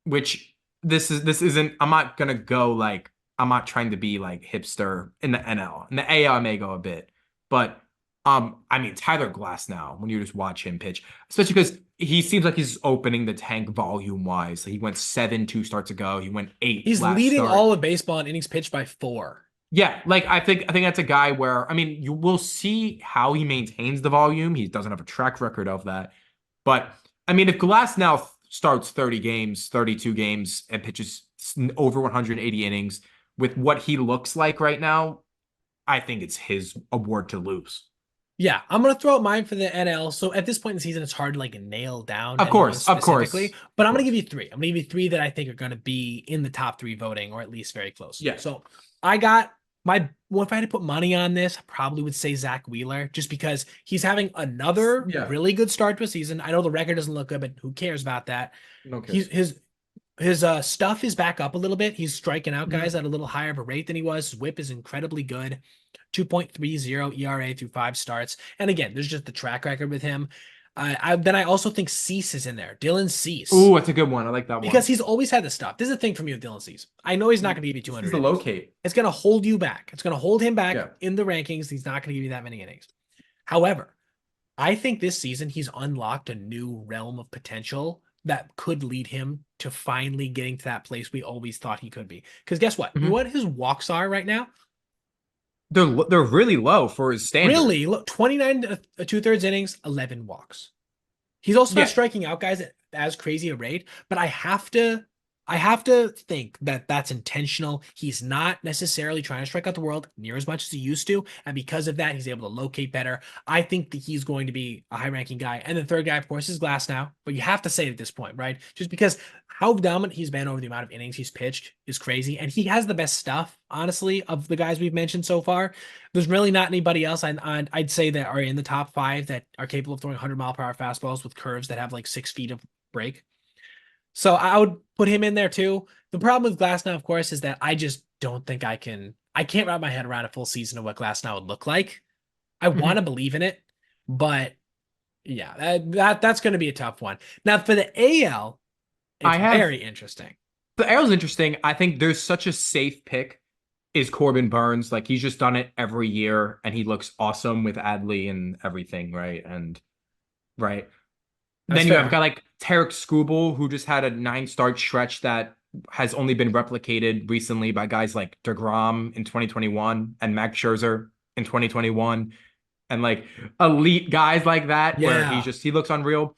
which this isn't, I'm not gonna go like I'm not trying to be like hipster in the NL. In the AL, I may go a bit, but I mean Tyler Glasnow, when you just watch him pitch, especially because he seems like he's opening the tank volume wise. He went 7 2 starts ago. He went 8. He's leading all of baseball in innings pitched by 4. Yeah, like I think that's a guy where, I mean, you will see how he maintains the volume. He doesn't have a track record of that. But I mean, if Glasnow starts 30 games, 32 games, and pitches over 180 innings with what he looks like right now, I think it's his award to lose. Yeah, I'm gonna throw out mine for the NL. So at this point in the season, it's hard to like nail down. Of course. But I'm gonna give you 3. I'm gonna give you 3 that I think are gonna be in the top 3 voting, or at least very close. Yeah. So I got if I had to put money on this, I probably would say Zach Wheeler, just because he's having another really good start to a season. I know the record doesn't look good, but who cares about that? No cares. His stuff is back up a little bit. He's striking out guys at a little higher of a rate than he was. His whip is incredibly good. 2.30 ERA through 5 starts. And again, there's just the track record with him. Then I also think Cease is in there. Dylan Cease. Ooh, that's a good one. I like that one. Because he's always had the stuff. This is the thing for me with Dylan Cease. I know he's not going to give you 200 This is the locate. It's going to hold you back. It's going to hold him back in the rankings. He's not going to give you that many innings. However, I think this season he's unlocked a new realm of potential that could lead him to finally getting to that place we always thought he could be. Because guess what? You know what his walks are right now? They're really low for his standard. Really? Look, 29 2/3 innings, 11 walks. He's also not striking out guys at as crazy a rate, but I have to I have to think that that's intentional. He's not necessarily trying to strike out the world near as much as he used to, and because of that, he's able to locate better. I think that he's going to be a high-ranking guy. And the third guy, of course, is Glass now. But you have to say at this point, right? Just because how dominant he's been over the amount of innings he's pitched is crazy, and he has the best stuff, honestly, of the guys we've mentioned so far. There's really not anybody else I'd say that are in the top five that are capable of throwing 100-mile-per-hour fastballs with curves that have like 6 feet of break. So I would put him in there too. The problem with Glass now, of course, is that I just don't think I can't wrap my head around a full season of what Glass now would look like. I want to believe in it, but yeah, that's going to be a tough one. Now for the AL, I it's have very interesting. the arrow's interesting. I think there's such a safe pick is Corbin Burns. Like he's just done it every year and he looks awesome with Adley and everything, right? And right. That's Then you have a fair. guy like Tarek Skubal, who just had a 9 start stretch that has only been replicated recently by guys like DeGrom in 2021 and Max Scherzer in 2021, and like elite guys like that, where Yeah. he looks unreal.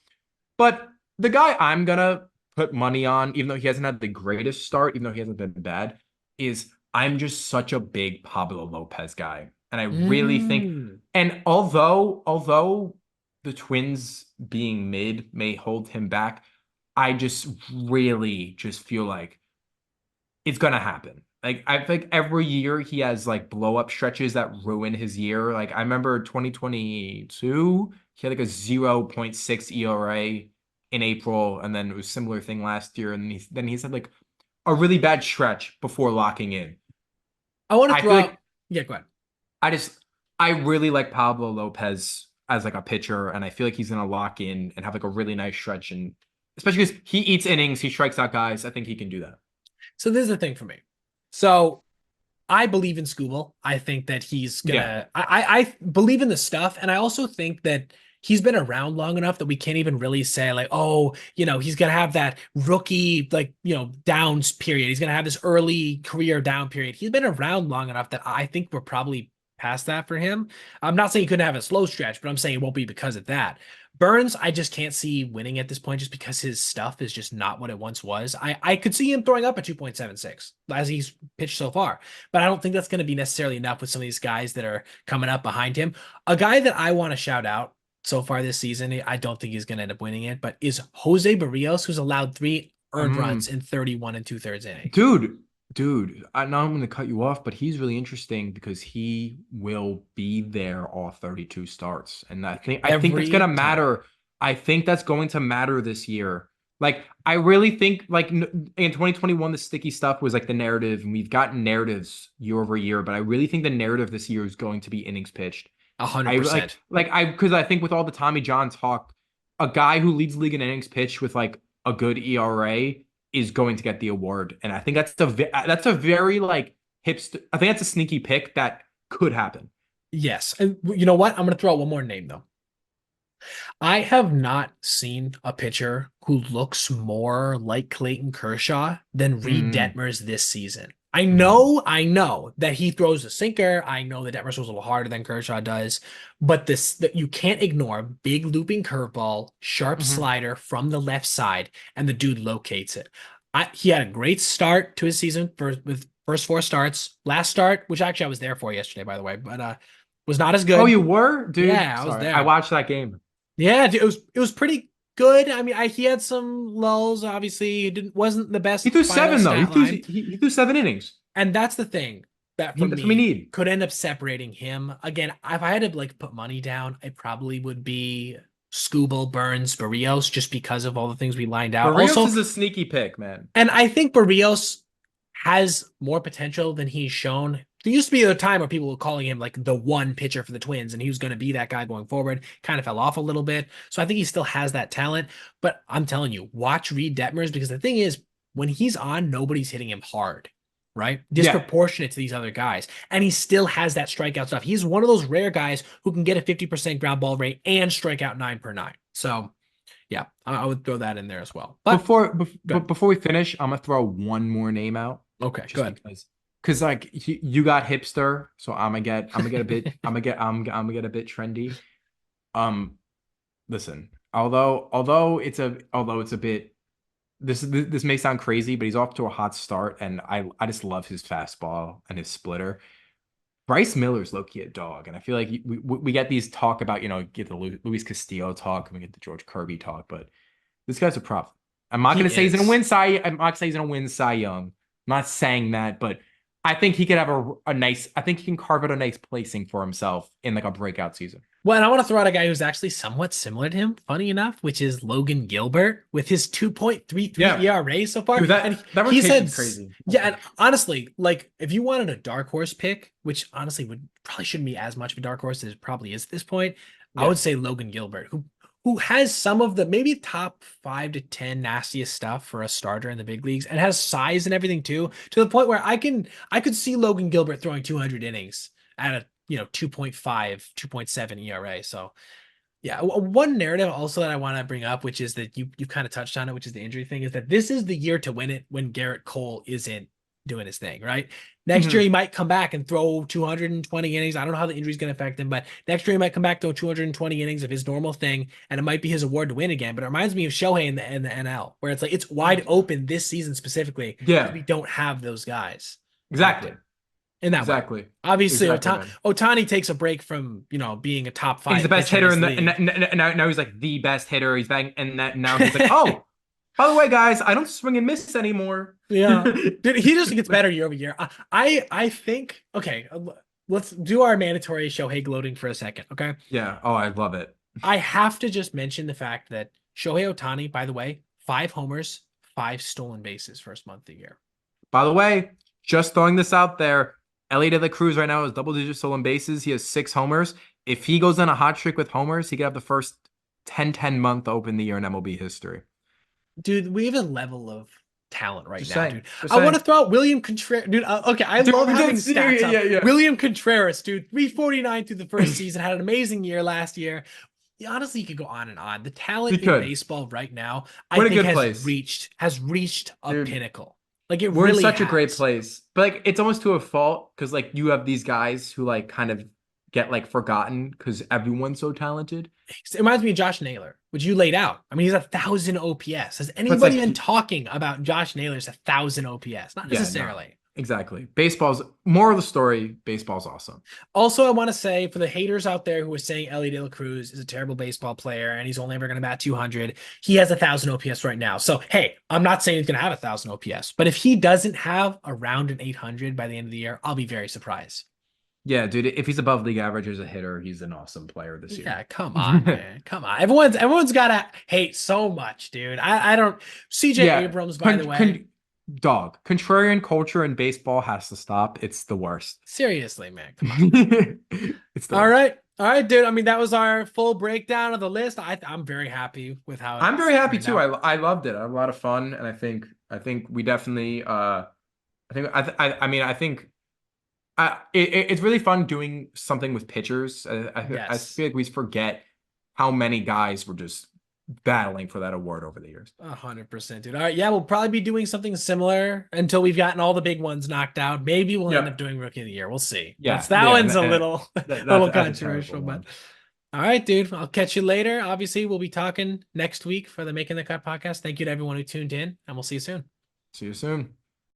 But the guy I'm gonna put money on, even though he hasn't had the greatest start, even though he hasn't been bad, is I'm just such a big Pablo Lopez guy. And I really think, Mm. and although the Twins being mid may hold him back, I just really just feel like it's gonna happen. Like I think every year he has like blow up stretches that ruin his year. Like I remember 2022, he had like a 0.6 ERA in April, and then it was a similar thing last year, and he's had like a really bad stretch before locking in. I want to I throw feel like out. Yeah, go ahead. I just I really like Pablo Lopez as like a pitcher, and I feel like he's gonna lock in and have like a really nice stretch, and especially because he eats innings, he strikes out guys. I think he can do that. So this is the thing for me. So I believe in Scooble. I think that he's Yeah. gonna. I believe in the stuff, and I also think that he's been around long enough that we can't even really say like, oh, he's gonna have that rookie like downs period. He's gonna have this early career down period. He's been around long enough that I think we're probably past that for him. I'm not saying he couldn't have a slow stretch, but I'm saying it won't be because of that. Burns, I just can't see winning at this point just because his stuff is just not what it once was. I could see him throwing up a 2.76 as he's pitched so far, but I don't think that's going to be necessarily enough with some of these guys that are coming up behind him. A guy that I want to shout out so far this season, I don't think he's going to end up winning it, but is Jose Barrios, who's allowed 3 earned runs Um, in 31 and 2/3 innings. dude, I know I'm gonna cut you off, but he's really interesting because he will be there all 32 starts. And I think that's gonna Every time. matter. I think that's going to matter this year. Like, I really think like in 2021, the sticky stuff was like the narrative, and we've gotten narratives year over year, but I really think the narrative this year is going to be innings pitched. A hundred I percent. because I think with all the Tommy John talk, a guy who leads the league in innings pitched with like a good ERA is going to get the award, and I think that's a very like hipster. I think that's a sneaky pick that could happen. Yes. And you know what? I'm going to throw out one more name, though. I have not seen a pitcher who looks more like Clayton Kershaw than Reed Mm, Detmers this season. mm, I know that he throws a sinker. I know that Detmers was a little harder than Kershaw does, but this that you can't ignore big looping curveball, sharp mhm. slider from the left side, and the dude locates it. He had a great start to his season with first 4 starts. Last start, which actually I was there for yesterday, by the way, but was not as Oh, good. you were, dude. Yeah, I was Sorry, I there. watched that game. Yeah, it was pretty good. I mean, he had some lulls. Obviously, it didn't wasn't the He best threw final seven though. stat line, He threw 7 innings. and that's the thing that for That's what we me need. could end up separating him. Again, if I had to like put money down, I probably would be Scooble, Burns, Barrios, just because of all the things we lined out. Barrios Also, is a sneaky pick, man. and I think Barrios has more potential than he's shown. There used to be a time where people were calling him like the one pitcher for the Twins, and he was going to be that guy going forward. Kind of fell off a little bit. So I think he still has that talent. But I'm telling you, watch Reed Detmers because the thing is, when he's on, nobody's hitting him hard, right? Yeah. Disproportionate to these other guys. And he still has that strikeout stuff. He's one of those rare guys who can get a 50% ground ball rate and strike out 9 per 9. So yeah, I would throw that in there as well. But good. Before we finish, I'm gonna throw one more name out, Okay, just good. because like you got hipster, so I'm gonna get a bit I'm gonna get a bit trendy. Um, listen, although it's a bit this may sound crazy, but he's off to a hot start, and I just love his fastball and his splitter. Bryce Miller's low-key a dog, and I feel like we get these talk about, get the Luis Castillo talk, and we get the George Kirby talk, but this guy's a problem. I'm not He gonna say he's gonna is. win I'm not gonna say he's gonna win Cy Young. I'm not saying that, but I think he could have a nice. I think he can carve out a nice placing for himself in like a breakout season. Well, and I want to throw out a guy who's actually somewhat similar to him, funny enough, which is Logan Gilbert with his 2.33 Yeah, ERA so far. dude, And that he's had, rotation's crazy. yeah, and honestly, like if you wanted a dark horse pick, which honestly would probably shouldn't be as much of a dark horse as it probably is at this point, I Yeah, would say Logan Gilbert, who has some of the maybe top 5 to 10 nastiest stuff for a starter in the big leagues and has size and everything too, to the point where I could see Logan Gilbert throwing 200 innings at a 2.5, 2.7 ERA. So yeah, one narrative also that I want to bring up, which is that you kind of touched on it, which is the injury thing, is that this is the year to win it when Garrett Cole isn't doing his thing, right? Next year hmm he might come back and throw 220 innings. I don't know how the injury is going to affect him, but next year he might come back throw 220 innings of his normal thing, and it might be his award to win again. But it reminds me of Shohei in the NL, where it's like it's wide open this season specifically because yeah, we don't have those guys out exactly, there in that way. exactly, Obviously, exactly, man. Otani takes a break from being a top And he's the five best pitcher in hitter this in the, league. and now he's like the best hitter. He's bang, and that now he's like, oh, by the way, guys, I don't swing and miss anymore. Yeah, dude, he just gets better year over year. I think okay. Let's do our mandatory Shohei gloating for a second. Okay, Yeah. Oh, I love it. I have to just mention the fact that Shohei Otani, by the way, 5 homers, 5 stolen bases first month of the year. By the way, just throwing this out there, Ellie De La Cruz right now has double-digit stolen bases. He has 6 homers. If he goes on a hot streak with homers, he could have the first 10-10 month open the year in MLB history. Dude, we have a level of talent right Just now, saying. dude. Just I want saying. to throw out William Contreras. Dude, okay, I Dude, love having yeah, stats up. yeah, yeah. William Contreras, dude, 349 through the first season, had an amazing year last year. Yeah, honestly, you could go on and on. The He talent in could. baseball right now, I We're in a think good place. has reached a Dude, pinnacle. Like it we're in really such a great has. place. But like it's almost to a fault because like you have these guys who like kind of get like forgotten because everyone's so talented. It reminds me of Josh Naylor, which you laid out. I mean, he's 1,000 OPS. Has But it's anybody like been talking about Josh Naylor's 1,000 OPS? Not yeah, no. necessarily. Exactly. Baseball's more of the story. Baseball's awesome. Also, I want to say for the haters out there who are saying Ellie De La Cruz is a terrible baseball player and he's only ever going to bat 200, he has 1,000 OPS right now. So, hey, I'm not saying he's going to have 1,000 OPS, but if he doesn't have around an 800 by the end of the year, I'll be very surprised. Yeah, dude, if he's above league average as a hitter, he's an awesome player this year. Yeah, come on, man. Come on. Everyone's gotta hate so much, dude. I don't CJ Yeah, Abrams, by the way. dog. Contrarian culture in baseball has to stop. It's the worst. Seriously, man. Come on. It's the All worst. right. All right, dude. I mean, that was our full breakdown of the list. I'm very happy with how I'm very it's happy turned too. out. I loved it. I had a lot of fun, and I think we definitely I mean I think it's really fun doing something with pitchers. I Yes. feel like we forget how many guys were just battling for that award over the years. 100%, dude. All right. Yeah, we'll probably be doing something similar until we've gotten all the big ones knocked out. Maybe we'll end up Yep. doing Rookie of the Year. We'll see. Yeah. That Yeah. one's a little, little That's a terrible controversial, but one. all right, dude. I'll catch you later. Obviously, we'll be talking next week for the Making the Cut podcast. Thank you to everyone who tuned in, and we'll see you soon. See you soon.